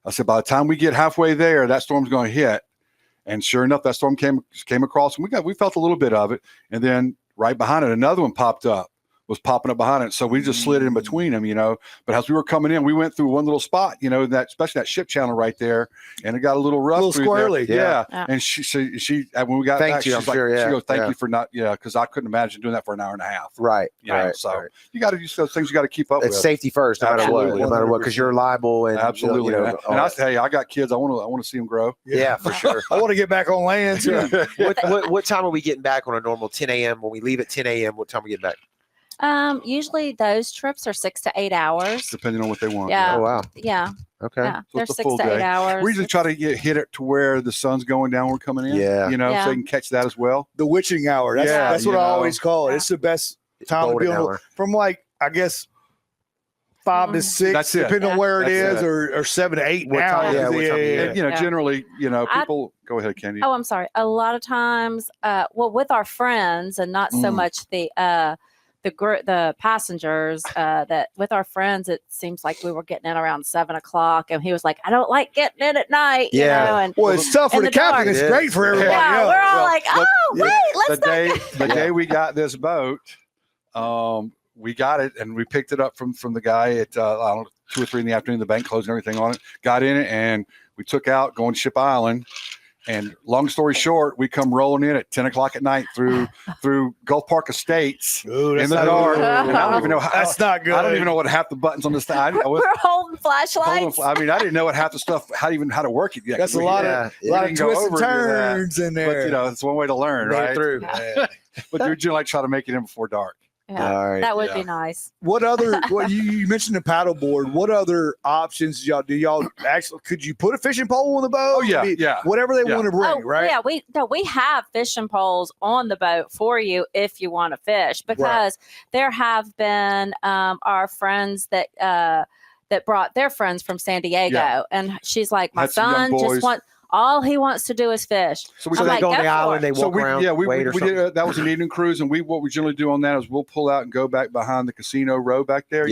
Speaker 3: I said, by the time we get halfway there, that storm's going to hit. And sure enough, that storm came across, and we felt a little bit of it, and then right behind it, another one was popping up behind it. So we just slid in between them, But as we were coming in, we went through one little spot, especially that ship channel right there, and it got a little rough.
Speaker 2: A little squirrely.
Speaker 3: Yeah. And she when we got back, she goes, thank you for not, because I couldn't imagine doing that for an hour and a half.
Speaker 1: Right.
Speaker 3: You got to do those things you got to keep up with.
Speaker 1: It's safety first, no matter what, because you're liable. And
Speaker 3: absolutely. And I say, hey, I got kids. I want to see them grow.
Speaker 1: Yeah, for sure.
Speaker 2: I want to get back on land too.
Speaker 1: What time are we getting back on a normal 10 a.m.? When we leave at 10 a.m., what time are we getting back?
Speaker 4: Usually those trips are 6 to 8 hours,
Speaker 3: depending on what they want.
Speaker 4: Yeah.
Speaker 1: Oh wow.
Speaker 4: Yeah.
Speaker 1: Okay.
Speaker 4: Yeah.
Speaker 3: So
Speaker 4: They're 6 to 8 hours.
Speaker 3: We usually try to hit it to where the sun's going down. We're coming in.
Speaker 1: Yeah.
Speaker 3: So you can catch that as well.
Speaker 2: The witching hour. That's what I always call it. It's the best time to be on from I guess 5 to 6,
Speaker 3: That's it.
Speaker 2: depending on where it is, or 7 to 8 now.
Speaker 3: And, generally, people go ahead, Candy.
Speaker 4: Oh, I'm sorry. A lot of times, with our friends, and not so much the passengers. That with our friends, it seems like we were getting in around 7 o'clock, and he was like, "I don't like getting in at night." And
Speaker 2: it's tough for the captain. It's great for everybody.
Speaker 4: Yeah, we're all like, let's
Speaker 3: the day we got this boat. We got it and we picked it up from the guy at 2 or 3 in the afternoon. The bank closed and everything on it. Got in it and we took out going to Ship Island. And long story short, we come rolling in at 10 o'clock at night through Gulf Park Estates in the dark. And I don't even know how.
Speaker 2: That's not good.
Speaker 3: I don't even know what half the buttons on this thing.
Speaker 4: We're holding flashlights.
Speaker 3: I didn't know what half the stuff how to work it yet.
Speaker 2: That's a lot of twists and turns in there.
Speaker 3: But it's one way to learn, right?
Speaker 1: Through.
Speaker 3: But you're generally try to make it in before dark.
Speaker 4: Yeah,
Speaker 1: all right.
Speaker 4: That would be nice.
Speaker 2: What other? You mentioned the paddleboard. What other options do y'all actually? Could you put a fishing pole on the boat?
Speaker 3: Oh yeah,
Speaker 2: Whatever they want to bring, right?
Speaker 4: Yeah, we have fishing poles on the boat for you if you want to fish, because there have been our friends that brought their friends from San Diego, and she's like, my son just wants. All he wants to do is fish.
Speaker 1: So they go on the island, they walk around.
Speaker 3: Yeah, we did. That was an evening cruise, and what we generally do on that is we'll pull out and go back behind the casino row back there,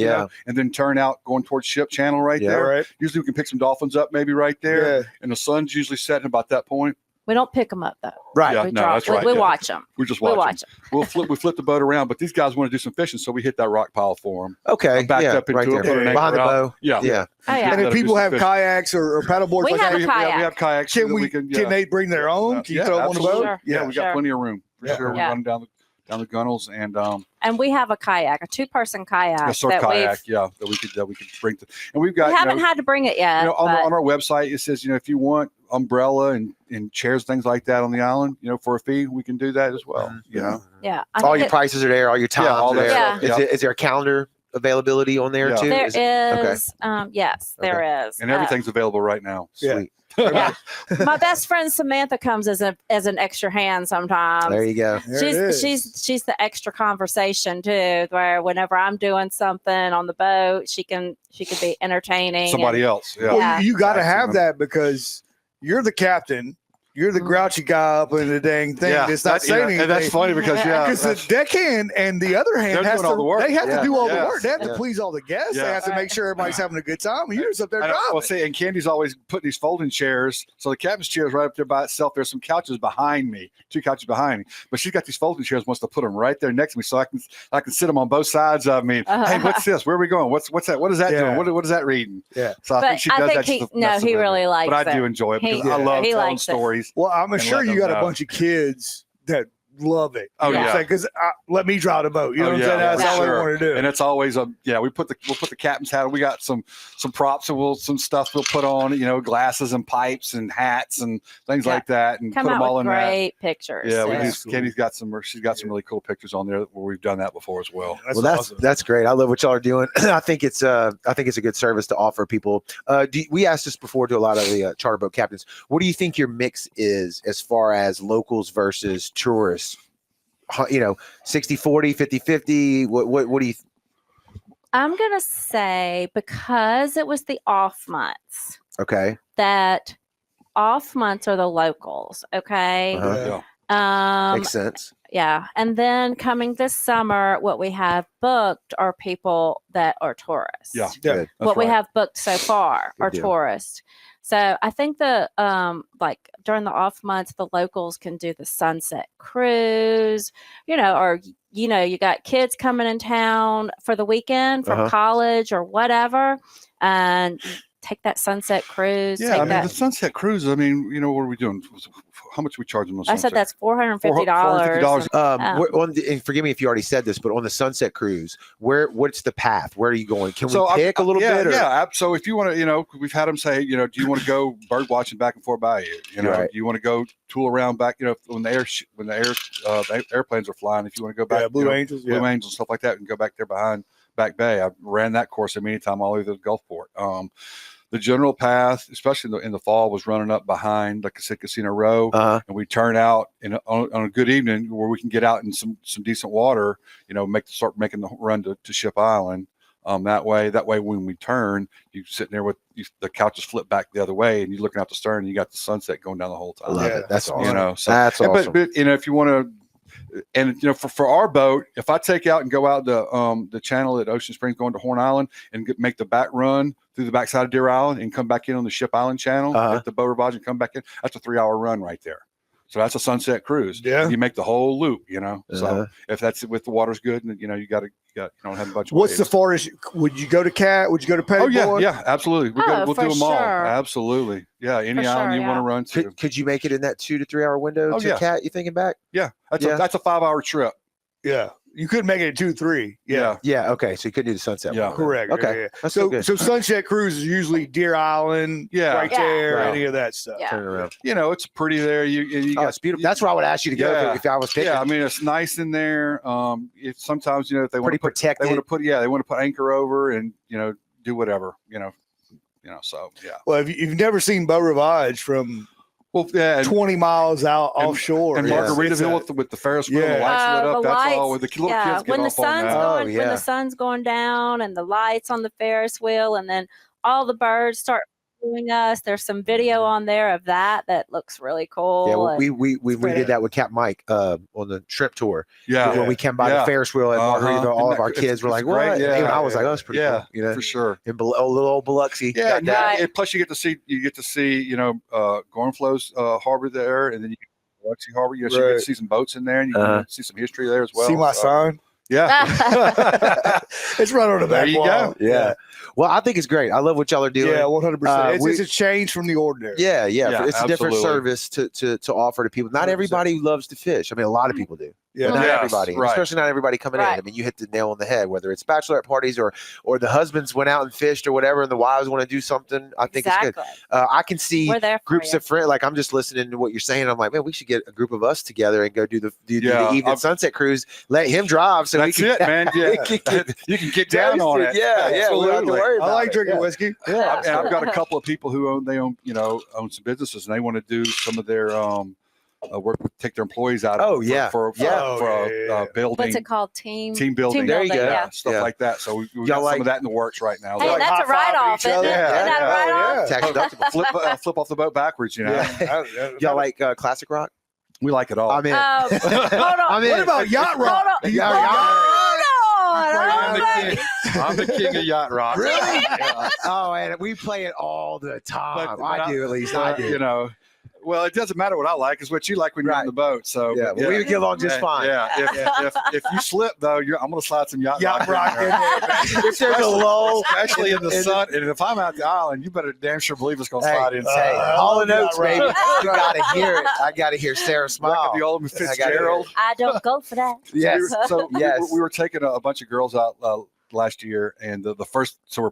Speaker 3: and then turn out going towards Ship Channel there. Right. Usually we can pick some dolphins up maybe right there, and the sun's usually setting about that point.
Speaker 4: We don't pick them up though.
Speaker 1: Right.
Speaker 3: Yeah,
Speaker 4: We
Speaker 3: no, that's right.
Speaker 4: We
Speaker 3: yeah.
Speaker 4: watch them.
Speaker 3: We just
Speaker 4: We
Speaker 3: watch
Speaker 4: watch
Speaker 3: them.
Speaker 4: them.
Speaker 3: We flip the boat around, but these guys want to do some fishing, so we hit that rock pile for them.
Speaker 1: Okay.
Speaker 3: Backed
Speaker 1: yeah,
Speaker 3: up into
Speaker 1: right
Speaker 3: it,
Speaker 1: there.
Speaker 3: put an anchor
Speaker 1: Behind the
Speaker 3: out.
Speaker 1: bow.
Speaker 3: Yeah.
Speaker 1: Yeah.
Speaker 4: Oh, yeah.
Speaker 2: And if people have kayaks or paddle boards
Speaker 4: We
Speaker 2: like
Speaker 4: have
Speaker 2: that,
Speaker 4: a kayak.
Speaker 3: We have kayaks.
Speaker 2: can
Speaker 3: that
Speaker 2: we?
Speaker 3: can,
Speaker 2: Can they bring their own? Can you throw them on the boat?
Speaker 3: absolutely.
Speaker 4: Sure.
Speaker 3: Yeah, we got
Speaker 4: Sure.
Speaker 3: plenty of room for
Speaker 2: Yeah.
Speaker 3: sure. We're
Speaker 4: Yeah.
Speaker 3: running down the gunnels and
Speaker 4: And we have a kayak, a 2-person kayak
Speaker 3: a sort of
Speaker 4: that
Speaker 3: kayak,
Speaker 4: we've.
Speaker 3: that we could bring to. And we've got
Speaker 4: We haven't had to bring it yet.
Speaker 3: on our website it says if you want umbrella and chairs, things like that on the island, for a fee, we can do that as well.
Speaker 4: Yeah.
Speaker 1: All your prices are there. All your times
Speaker 3: all
Speaker 1: are
Speaker 3: that
Speaker 1: there.
Speaker 3: stuff.
Speaker 1: Is there a calendar availability on there
Speaker 3: Yeah.
Speaker 1: too?
Speaker 4: There
Speaker 1: Is it-
Speaker 4: is. Yes, there is.
Speaker 3: And everything's available right now.
Speaker 2: Yeah.
Speaker 1: Sweet.
Speaker 4: Yeah. My best friend Samantha comes as an extra hand sometimes.
Speaker 1: There you go.
Speaker 2: There it is.
Speaker 4: She's the extra conversation too, where whenever I'm doing something on the boat, she can be entertaining
Speaker 3: Somebody
Speaker 4: and-
Speaker 3: else. Yeah.
Speaker 2: Well,
Speaker 4: Yeah.
Speaker 2: you got to
Speaker 3: Excellent.
Speaker 2: have that because you're the captain. You're the grouchy guy up in the dang thing. It's not saying anything.
Speaker 3: And that's funny because
Speaker 2: Because the deckhand and the other hand
Speaker 3: They're
Speaker 2: has
Speaker 3: doing all the work.
Speaker 2: they have
Speaker 1: Yeah.
Speaker 2: to do all the
Speaker 3: Yes.
Speaker 2: work. They have to
Speaker 1: Yeah.
Speaker 2: please all the guests.
Speaker 3: Yeah.
Speaker 2: They have to make sure everybody's having a good time. And you're just up there driving.
Speaker 3: Well, see, and Candy's always putting these folding chairs. So the captain's chair is right up there by itself. There's some couches behind me, 2 couches behind me. But she's got these folding chairs. Wants to put them right there next to me, so I can sit them on both sides of me. Hey, what's this? Where are we going? What's that? What is that
Speaker 2: Yeah.
Speaker 3: doing? What is that reading?
Speaker 2: Yeah.
Speaker 3: So I
Speaker 4: But
Speaker 3: think she
Speaker 4: I
Speaker 3: does
Speaker 4: think
Speaker 3: that.
Speaker 4: he-
Speaker 3: just to
Speaker 4: no,
Speaker 3: mess
Speaker 4: he
Speaker 3: with
Speaker 4: really
Speaker 3: me.
Speaker 4: likes
Speaker 3: But I
Speaker 4: it.
Speaker 3: do enjoy it because
Speaker 4: He-
Speaker 3: I love
Speaker 4: he
Speaker 3: telling
Speaker 4: likes it.
Speaker 3: stories.
Speaker 2: Well, I'm
Speaker 3: And
Speaker 2: sure
Speaker 3: let
Speaker 2: you
Speaker 3: them
Speaker 2: got a
Speaker 3: know.
Speaker 2: bunch of kids that love it.
Speaker 3: Oh,
Speaker 2: You know what I'm
Speaker 3: yeah.
Speaker 2: saying? Because let me drive the boat. You know
Speaker 3: Oh,
Speaker 2: what I'm
Speaker 3: yeah,
Speaker 2: saying? That's
Speaker 3: for
Speaker 2: all I
Speaker 3: sure.
Speaker 2: want to do.
Speaker 3: And it's always we'll put the captain's hat on. We got some props and some stuff we'll put on, glasses and pipes and hats and things
Speaker 4: Yeah.
Speaker 3: like that, and
Speaker 4: Come
Speaker 3: put them all
Speaker 4: out
Speaker 3: in
Speaker 4: with
Speaker 3: that.
Speaker 4: great pictures.
Speaker 3: Yeah, we
Speaker 2: Yeah.
Speaker 3: do. Kenny's got she's got some really cool pictures on there where we've done that before as well.
Speaker 2: That's
Speaker 1: Well,
Speaker 2: awesome.
Speaker 1: that's great. I love what y'all are doing. I think it's a good service to offer people. We asked this before to a lot of the charter boat captains. What do you think your mix is as far as locals versus tourists? 60-40, 50-50. What do you?
Speaker 4: I'm gonna say because it was the off months,
Speaker 1: Okay.
Speaker 4: that off months are the locals. Okay.
Speaker 1: Uh-huh.
Speaker 3: Yeah.
Speaker 1: Makes sense.
Speaker 4: Yeah. And then coming this summer, what we have booked are people that are tourists.
Speaker 3: Yeah.
Speaker 2: Yeah.
Speaker 1: Good.
Speaker 4: What we
Speaker 3: right.
Speaker 4: have booked so far
Speaker 1: Good
Speaker 4: are
Speaker 1: deal.
Speaker 4: tourists. So I think the like during the off months, the locals can do the sunset cruise, or you got kids coming in town for the weekend from
Speaker 1: Uh-huh.
Speaker 4: college or whatever, and take that sunset cruise.
Speaker 3: Yeah,
Speaker 4: take
Speaker 3: I mean
Speaker 4: that.
Speaker 3: the sunset cruise. I mean, what are we doing? How much are we charging those?
Speaker 4: I said that's $450.
Speaker 1: And forgive me if you already said this, but on the sunset cruise, what's the path? Where are you going? Can we pick a little bit? Or?
Speaker 3: Yeah. So if you want to, we've had them say, do you want to go bird watching back and forth by you?
Speaker 1: Right.
Speaker 3: Do you want to go tool around back? When the airplanes are flying, if you want to go back,
Speaker 2: Blue Angels.
Speaker 3: Blue Angels, stuff like that, and go back there behind Back Bay. I ran that course many times all over the Gulfport. The general path, especially in the fall, was running up behind, like I said, Casino Row, and we turn out on a good evening where we can get out in some decent water. Start making the run to Ship Island. That way when we turn, you sitting there with the couches flip back the other way, and you're looking out the stern, and you got the sunset going down the whole time.
Speaker 1: I love it. That's awesome.
Speaker 3: That's
Speaker 1: awesome.
Speaker 3: But if you want to. And for our boat, if I take out and go out the channel at Ocean Springs going to Horn Island and make the back run through the backside of Deer Island and come back in on the Ship Island channel, get the boat rivage and come back in, that's a 3-hour run right there. So that's a sunset cruise.
Speaker 2: Yeah.
Speaker 3: You make the whole loop, So if that's with the water's good, and you don't have a bunch of
Speaker 2: What's the
Speaker 3: waves.
Speaker 2: farthest? Would you go to Cat? Would you go to Petty
Speaker 3: Oh yeah, absolutely. We'll do
Speaker 4: for
Speaker 3: them all.
Speaker 4: sure.
Speaker 3: Absolutely. Yeah, any
Speaker 4: For
Speaker 3: island
Speaker 4: sure,
Speaker 3: you want to run to.
Speaker 1: Could you make it in that 2 to 3 hour window
Speaker 3: Oh,
Speaker 1: to
Speaker 3: yeah.
Speaker 1: Cat? You thinking back?
Speaker 3: Yeah, that's
Speaker 1: Yeah.
Speaker 3: a 5-hour trip.
Speaker 2: Yeah. You could make it at 2-3. Yeah.
Speaker 1: Yeah. Okay. So you could do the sunset.
Speaker 3: Yeah.
Speaker 1: one.
Speaker 2: Correct.
Speaker 1: Okay.
Speaker 2: Yeah.
Speaker 1: That's so good.
Speaker 2: So Sunset Cruise is usually Deer Island,
Speaker 3: Yeah.
Speaker 2: right
Speaker 4: Yeah.
Speaker 2: there,
Speaker 1: Right.
Speaker 2: any of that stuff.
Speaker 4: Yeah.
Speaker 1: Turn around.
Speaker 3: It's pretty there. You
Speaker 1: Oh,
Speaker 3: got
Speaker 1: it's beautiful. That's where I would ask you to go
Speaker 3: Yeah.
Speaker 1: if I was picking.
Speaker 3: Yeah, I mean it's nice in there. If sometimes if they want
Speaker 1: Pretty
Speaker 3: to put,
Speaker 1: protected.
Speaker 3: they want to put anchor over and do whatever. So yeah.
Speaker 2: Well, if you've never seen Beau Rivage from
Speaker 3: Well, yeah,
Speaker 2: 20 miles out
Speaker 3: and-
Speaker 2: offshore,
Speaker 3: and
Speaker 1: Yeah.
Speaker 3: Margaritaville with the Ferris wheel,
Speaker 2: Yeah.
Speaker 3: the lights lit up.
Speaker 4: The
Speaker 3: That's
Speaker 4: lights,
Speaker 3: all. Where the little
Speaker 4: yeah,
Speaker 3: kids get
Speaker 4: when the
Speaker 3: off on
Speaker 4: sun's
Speaker 3: that.
Speaker 1: Oh,
Speaker 4: when the sun's going down and the lights on the Ferris wheel, and then all the birds start interviewing us. There's some video on there of that looks really cool.
Speaker 1: Yeah, well,
Speaker 4: and
Speaker 1: we did that with Cap Mike on the shrimp tour.
Speaker 3: Yeah.
Speaker 1: When we came by the Ferris wheel at Margaritaville, all of our kids were like, "What?"
Speaker 3: great. Yeah.
Speaker 1: Even I was like, "Oh, that's pretty cool." You know,
Speaker 3: for sure.
Speaker 1: In little old Biloxi.
Speaker 3: Yeah,
Speaker 1: got that.
Speaker 3: and plus you get to see Gormflow's harbor there, and then you get Biloxi Harbor. You get to see some boats in there, and you can see some history there as well.
Speaker 2: See my son?
Speaker 3: Yeah.
Speaker 2: It's right on the back
Speaker 3: There you
Speaker 2: wall.
Speaker 3: go.
Speaker 1: Yeah. Well, I think it's great. I love what y'all are doing.
Speaker 2: Yeah, 100%. It's a change from the ordinary.
Speaker 1: Yeah.
Speaker 3: Yeah,
Speaker 1: It's a different
Speaker 3: absolutely.
Speaker 1: service to offer to people. Not
Speaker 2: 100%.
Speaker 1: everybody loves to fish. I mean, a lot of people do.
Speaker 2: Yeah.
Speaker 1: But not
Speaker 3: Yes,
Speaker 1: everybody,
Speaker 3: right.
Speaker 1: especially not everybody coming in.
Speaker 4: Right.
Speaker 1: I mean, you hit the nail on the head, whether it's bachelorette parties or the husbands went out and fished or whatever, and the wives want to do something. I think it's good. I can see
Speaker 4: We're there for
Speaker 1: groups
Speaker 4: you.
Speaker 1: of friends. Like, I'm just listening to what you're saying. I'm like, man, we should get a group of us together and go do the evening sunset cruise. Let him drive, so
Speaker 3: That's
Speaker 1: we can,
Speaker 3: it, man. Yeah. you can get down on it.
Speaker 1: Yeah, we don't have to
Speaker 3: Absolutely.
Speaker 1: worry
Speaker 2: I
Speaker 1: about
Speaker 2: like
Speaker 1: it.
Speaker 2: drinking
Speaker 1: Yeah.
Speaker 2: whiskey.
Speaker 1: Yeah,
Speaker 3: And I've got a couple of people who own some businesses, and they want to do some of their work, take their employees out.
Speaker 1: Oh, yeah.
Speaker 3: for building.
Speaker 4: What's it called? Team
Speaker 3: building.
Speaker 1: There you go.
Speaker 4: Yeah.
Speaker 3: Stuff
Speaker 1: Yeah.
Speaker 3: like that. So we
Speaker 1: Y'all
Speaker 3: got some
Speaker 1: like-
Speaker 3: of that in the works right now.
Speaker 4: Hey,
Speaker 2: Like
Speaker 4: that's a
Speaker 2: high-fiving
Speaker 4: write-off,
Speaker 2: each
Speaker 4: isn't
Speaker 2: other.
Speaker 4: it?
Speaker 3: Yeah.
Speaker 4: Isn't that a
Speaker 2: Oh,
Speaker 4: write-off?
Speaker 1: Tax deductible.
Speaker 3: flip off the boat backwards.
Speaker 1: Yeah. Y'all like classic rock?
Speaker 3: We like it all.
Speaker 1: I'm in.
Speaker 4: Hold on.
Speaker 1: I'm in.
Speaker 2: What about yacht rock?
Speaker 4: Hold on.
Speaker 1: Yeah,
Speaker 4: Hold on.
Speaker 3: I'm the king of yacht rock.
Speaker 1: Really?
Speaker 3: Yeah.
Speaker 1: Oh, and we play it all the time.
Speaker 3: But
Speaker 1: I do, at least. I do.
Speaker 3: Well, it doesn't matter what I like; it's what you like when you're on
Speaker 1: Right.
Speaker 3: the boat. So
Speaker 1: Yeah, well, we get along just fine.
Speaker 3: Yeah, if you slip though, I'm going to slide some yacht
Speaker 2: Yacht rock in
Speaker 3: in
Speaker 2: there.
Speaker 1: If there's a lull,
Speaker 3: especially in the sun. And if I'm out the island, you better damn sure believe it's going to slide in.
Speaker 1: Hey, Hall and Oates,
Speaker 2: Yacht
Speaker 1: baby.
Speaker 2: rock.
Speaker 1: You gotta hear it. I gotta hear Sarah smile.
Speaker 3: The old
Speaker 1: I gotta hear
Speaker 3: Fitzgerald.
Speaker 4: I don't go for that.
Speaker 1: Yes.
Speaker 3: So
Speaker 1: Yes.
Speaker 3: we were taking a bunch of girls out last year, and the first, so we're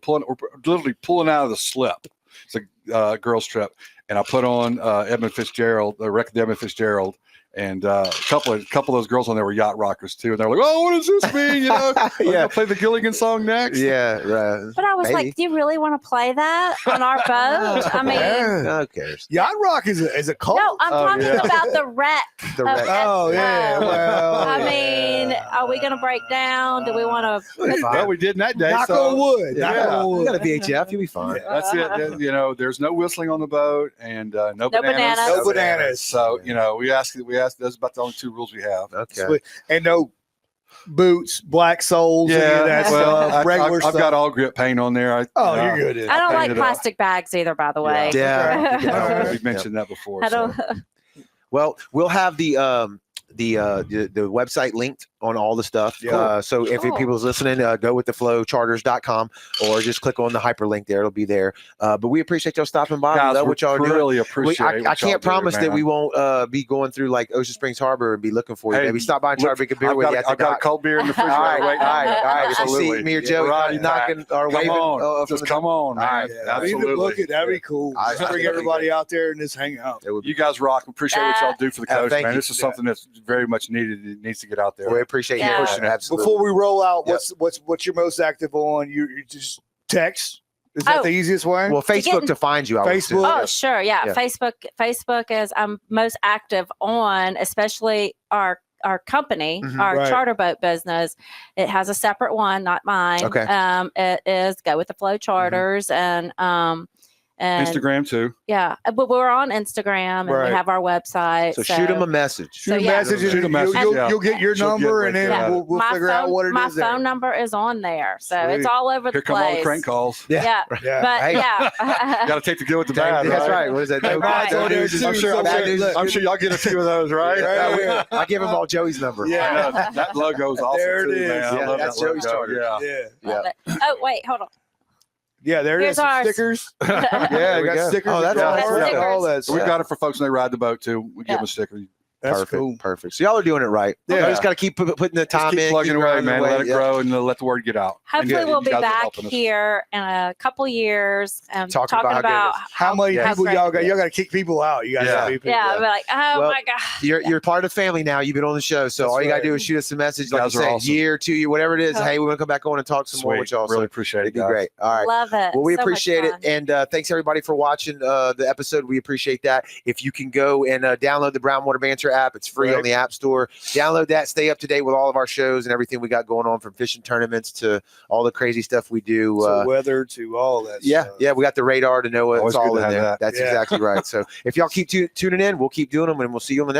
Speaker 3: literally pulling out of the slip. It's a girls trip, and I put on Edmund Fitzgerald, the record Edmund Fitzgerald, and a couple of those girls on there were yacht rockers too, and they're like, "Oh, what does this mean?"
Speaker 1: Yeah.
Speaker 3: Gonna play the Gilligan song next.
Speaker 1: Yeah, right.
Speaker 4: But I was
Speaker 1: Maybe.
Speaker 4: like, do you really want to play that on our boat? I mean,
Speaker 2: Yeah.
Speaker 1: Who cares?
Speaker 2: Yacht rock is a cult.
Speaker 4: no, I'm talking
Speaker 3: yeah.
Speaker 4: about the wreck.
Speaker 1: The
Speaker 4: of
Speaker 1: wreck.
Speaker 2: Oh, yeah.
Speaker 4: Expo.
Speaker 2: Well,
Speaker 4: I
Speaker 2: yeah.
Speaker 4: mean, are we going to break down? Do we want to?
Speaker 3: Well, we did in that day.
Speaker 2: Knock
Speaker 3: so
Speaker 2: on wood. Knock
Speaker 3: Yeah.
Speaker 2: on
Speaker 1: You
Speaker 2: wood.
Speaker 1: got a VHF, you'll be fine.
Speaker 3: that's it. There's no whistling on the boat, and no bananas.
Speaker 4: bananas.
Speaker 2: No bananas.
Speaker 3: So we asked. That's about the only two rules we have.
Speaker 1: Okay.
Speaker 2: Sweet. And no boots, black soles, any of that
Speaker 3: well,
Speaker 2: stuff, regular
Speaker 3: I've
Speaker 2: stuff.
Speaker 3: got all grip paint on there.
Speaker 2: You're good.
Speaker 4: I don't
Speaker 3: painted
Speaker 4: like
Speaker 3: it up.
Speaker 4: plastic bags either, by the way.
Speaker 1: Yeah.
Speaker 2: Okay.
Speaker 3: We mentioned that before.
Speaker 4: I don't.
Speaker 1: Well, we'll have the website linked on all the stuff.
Speaker 2: Yeah.
Speaker 1: So if
Speaker 4: Cool.
Speaker 1: people's listening, go with theflowcharters.com or just click on the hyperlink there. It'll be there. But we appreciate y'all stopping by.
Speaker 3: Guys,
Speaker 1: We love what y'all are doing.
Speaker 3: really appreciate.
Speaker 1: I
Speaker 3: what y'all
Speaker 1: can't
Speaker 3: do,
Speaker 1: promise that
Speaker 3: man.
Speaker 1: we won't be going through like Ocean Springs Harbor and be looking for you.
Speaker 3: Hey,
Speaker 1: Maybe stop by and try to
Speaker 3: look,
Speaker 1: drink a beer
Speaker 3: I've
Speaker 1: with
Speaker 3: got,
Speaker 1: you at the
Speaker 3: I've got a
Speaker 1: dock.
Speaker 3: cold beer in the
Speaker 1: All
Speaker 3: refrigerator.
Speaker 1: right, all
Speaker 3: waiting.
Speaker 1: right. If you see
Speaker 3: Absolutely.
Speaker 1: me or Joey
Speaker 3: Right,
Speaker 1: knocking or
Speaker 3: Come
Speaker 1: waving,
Speaker 3: on,
Speaker 1: from
Speaker 3: just
Speaker 1: the-
Speaker 3: come on, man.
Speaker 1: All right.
Speaker 2: We need to
Speaker 3: Absolutely.
Speaker 2: book it. That'd be cool.
Speaker 1: I-
Speaker 2: Just bring everybody out there and just hang out.
Speaker 1: It would be
Speaker 3: You guys rock. Appreciate what y'all do for the coast,
Speaker 1: thank
Speaker 3: man.
Speaker 1: you.
Speaker 3: This is something that's very much needed. It needs to get out there.
Speaker 1: We appreciate you
Speaker 4: Yeah.
Speaker 1: pushing it. Absolutely.
Speaker 2: Before we roll out,
Speaker 1: Yep.
Speaker 2: what's your most active on? You just text. Is that
Speaker 4: Oh.
Speaker 2: the easiest way?
Speaker 1: Well, Facebook
Speaker 4: get-
Speaker 1: to find you. I would
Speaker 2: Facebook.
Speaker 1: assume.
Speaker 4: Oh, sure. Yeah.
Speaker 1: Yeah.
Speaker 4: Facebook is I'm most active on, especially our company,
Speaker 1: Mhm.
Speaker 4: our
Speaker 2: Right.
Speaker 4: charter boat business. It has a separate one, not mine.
Speaker 1: Okay.
Speaker 4: It is Go with the Flow Charters and
Speaker 3: Instagram too.
Speaker 4: yeah, but we're on Instagram and
Speaker 2: Right.
Speaker 4: we have our website.
Speaker 1: So shoot them a message.
Speaker 2: Shoot a
Speaker 4: yeah.
Speaker 2: message.
Speaker 3: Shoot a message,
Speaker 2: You'll,
Speaker 3: yeah.
Speaker 2: you'll get your
Speaker 3: She'll get
Speaker 2: number,
Speaker 3: right
Speaker 2: and then
Speaker 3: there.
Speaker 2: we'll
Speaker 4: my
Speaker 2: figure
Speaker 4: phone,
Speaker 2: out what it is.
Speaker 4: my
Speaker 2: there.
Speaker 4: phone number is on there, so
Speaker 2: Sweet.
Speaker 4: it's all over
Speaker 3: Here
Speaker 4: the
Speaker 3: come all the
Speaker 4: place.
Speaker 3: crank calls.
Speaker 4: Yeah,
Speaker 2: Yeah.
Speaker 4: but
Speaker 1: Hey.
Speaker 4: yeah.
Speaker 3: Got to take the good with the bad.
Speaker 1: That's
Speaker 3: right?
Speaker 1: right. What is that? No
Speaker 4: Right.
Speaker 1: bad
Speaker 2: Right.
Speaker 1: news.
Speaker 2: I'm sure-
Speaker 1: Bad news.
Speaker 2: look,
Speaker 3: I'm sure y'all get a few of those, right?
Speaker 2: Yeah.
Speaker 1: I give him all Joey's number.
Speaker 2: Yeah.
Speaker 3: I know. That logo's awesome
Speaker 2: There it
Speaker 3: too,
Speaker 2: is.
Speaker 3: man. I
Speaker 1: Yeah,
Speaker 3: love
Speaker 1: that's
Speaker 3: that
Speaker 1: Joey's
Speaker 3: logo.
Speaker 1: charter.
Speaker 3: Yeah.
Speaker 2: Yeah.
Speaker 4: Love it. Oh wait, hold on.
Speaker 2: Yeah, there it
Speaker 4: Here's
Speaker 2: is. Some
Speaker 4: ours.
Speaker 2: stickers.
Speaker 1: There
Speaker 2: Yeah, I
Speaker 1: we
Speaker 2: got
Speaker 1: go.
Speaker 2: stickers.
Speaker 1: Oh, that's
Speaker 2: across
Speaker 3: awesome.
Speaker 2: it,
Speaker 4: Stickers.
Speaker 2: all that
Speaker 3: So we've
Speaker 2: stuff.
Speaker 3: got it for folks when they ride the boat too. We give
Speaker 4: Yeah.
Speaker 3: them a sticker.
Speaker 2: That's
Speaker 1: Perfect.
Speaker 2: cool.
Speaker 1: Perfect. So y'all are doing it right.
Speaker 2: Yeah.
Speaker 1: You just got to keep putting the
Speaker 3: Just
Speaker 1: time
Speaker 3: keep
Speaker 1: in.
Speaker 3: plugging away,
Speaker 1: grinding
Speaker 3: man.
Speaker 1: away.
Speaker 3: Let it
Speaker 1: Yeah.
Speaker 3: grow and let the word get out.
Speaker 4: Hopefully,
Speaker 3: And
Speaker 4: we'll
Speaker 3: you
Speaker 4: be
Speaker 3: guys are
Speaker 4: back
Speaker 3: helping us.
Speaker 4: here in a couple years
Speaker 1: Talking
Speaker 4: talking
Speaker 1: about
Speaker 4: about
Speaker 2: How many
Speaker 1: Yeah.
Speaker 2: people
Speaker 4: great-
Speaker 2: y'all got? Y'all got to kick people out. You got
Speaker 3: Yeah.
Speaker 2: to people.
Speaker 4: Yeah, we're like, oh
Speaker 1: Well,
Speaker 4: my god.
Speaker 1: You're part of the family now. You've been on the show, so
Speaker 2: That's
Speaker 1: all you got to
Speaker 2: right.
Speaker 1: do is shoot us a message,
Speaker 3: You
Speaker 1: like
Speaker 3: guys
Speaker 1: you
Speaker 3: are
Speaker 1: say,
Speaker 3: awesome.
Speaker 1: year, 2 year, whatever it is.
Speaker 4: Oh.
Speaker 1: Hey, we want to come back on and talk some more with y'all.
Speaker 3: Really
Speaker 1: So
Speaker 3: appreciate
Speaker 1: it'd
Speaker 3: it,
Speaker 1: be
Speaker 3: guys.
Speaker 1: great. All right.
Speaker 4: Love it.
Speaker 1: Well, we
Speaker 4: So much
Speaker 1: appreciate it,
Speaker 4: fun.
Speaker 1: and thanks everybody for watching the episode. We appreciate that. If you can go and download the Brownwater Banter Banter app. It's free on the App Store. Download that. Stay up to date with all of our shows and everything we got going on, from fishing tournaments to all the crazy stuff we do.
Speaker 2: Weather to all that
Speaker 1: stuff. Yeah, we got the radar to know what's
Speaker 3: Always
Speaker 1: all
Speaker 3: good
Speaker 1: in
Speaker 3: to have
Speaker 1: there.
Speaker 3: that.
Speaker 1: That's exactly right. So if y'all keep tuning in, we'll keep doing them, and we'll see you on the next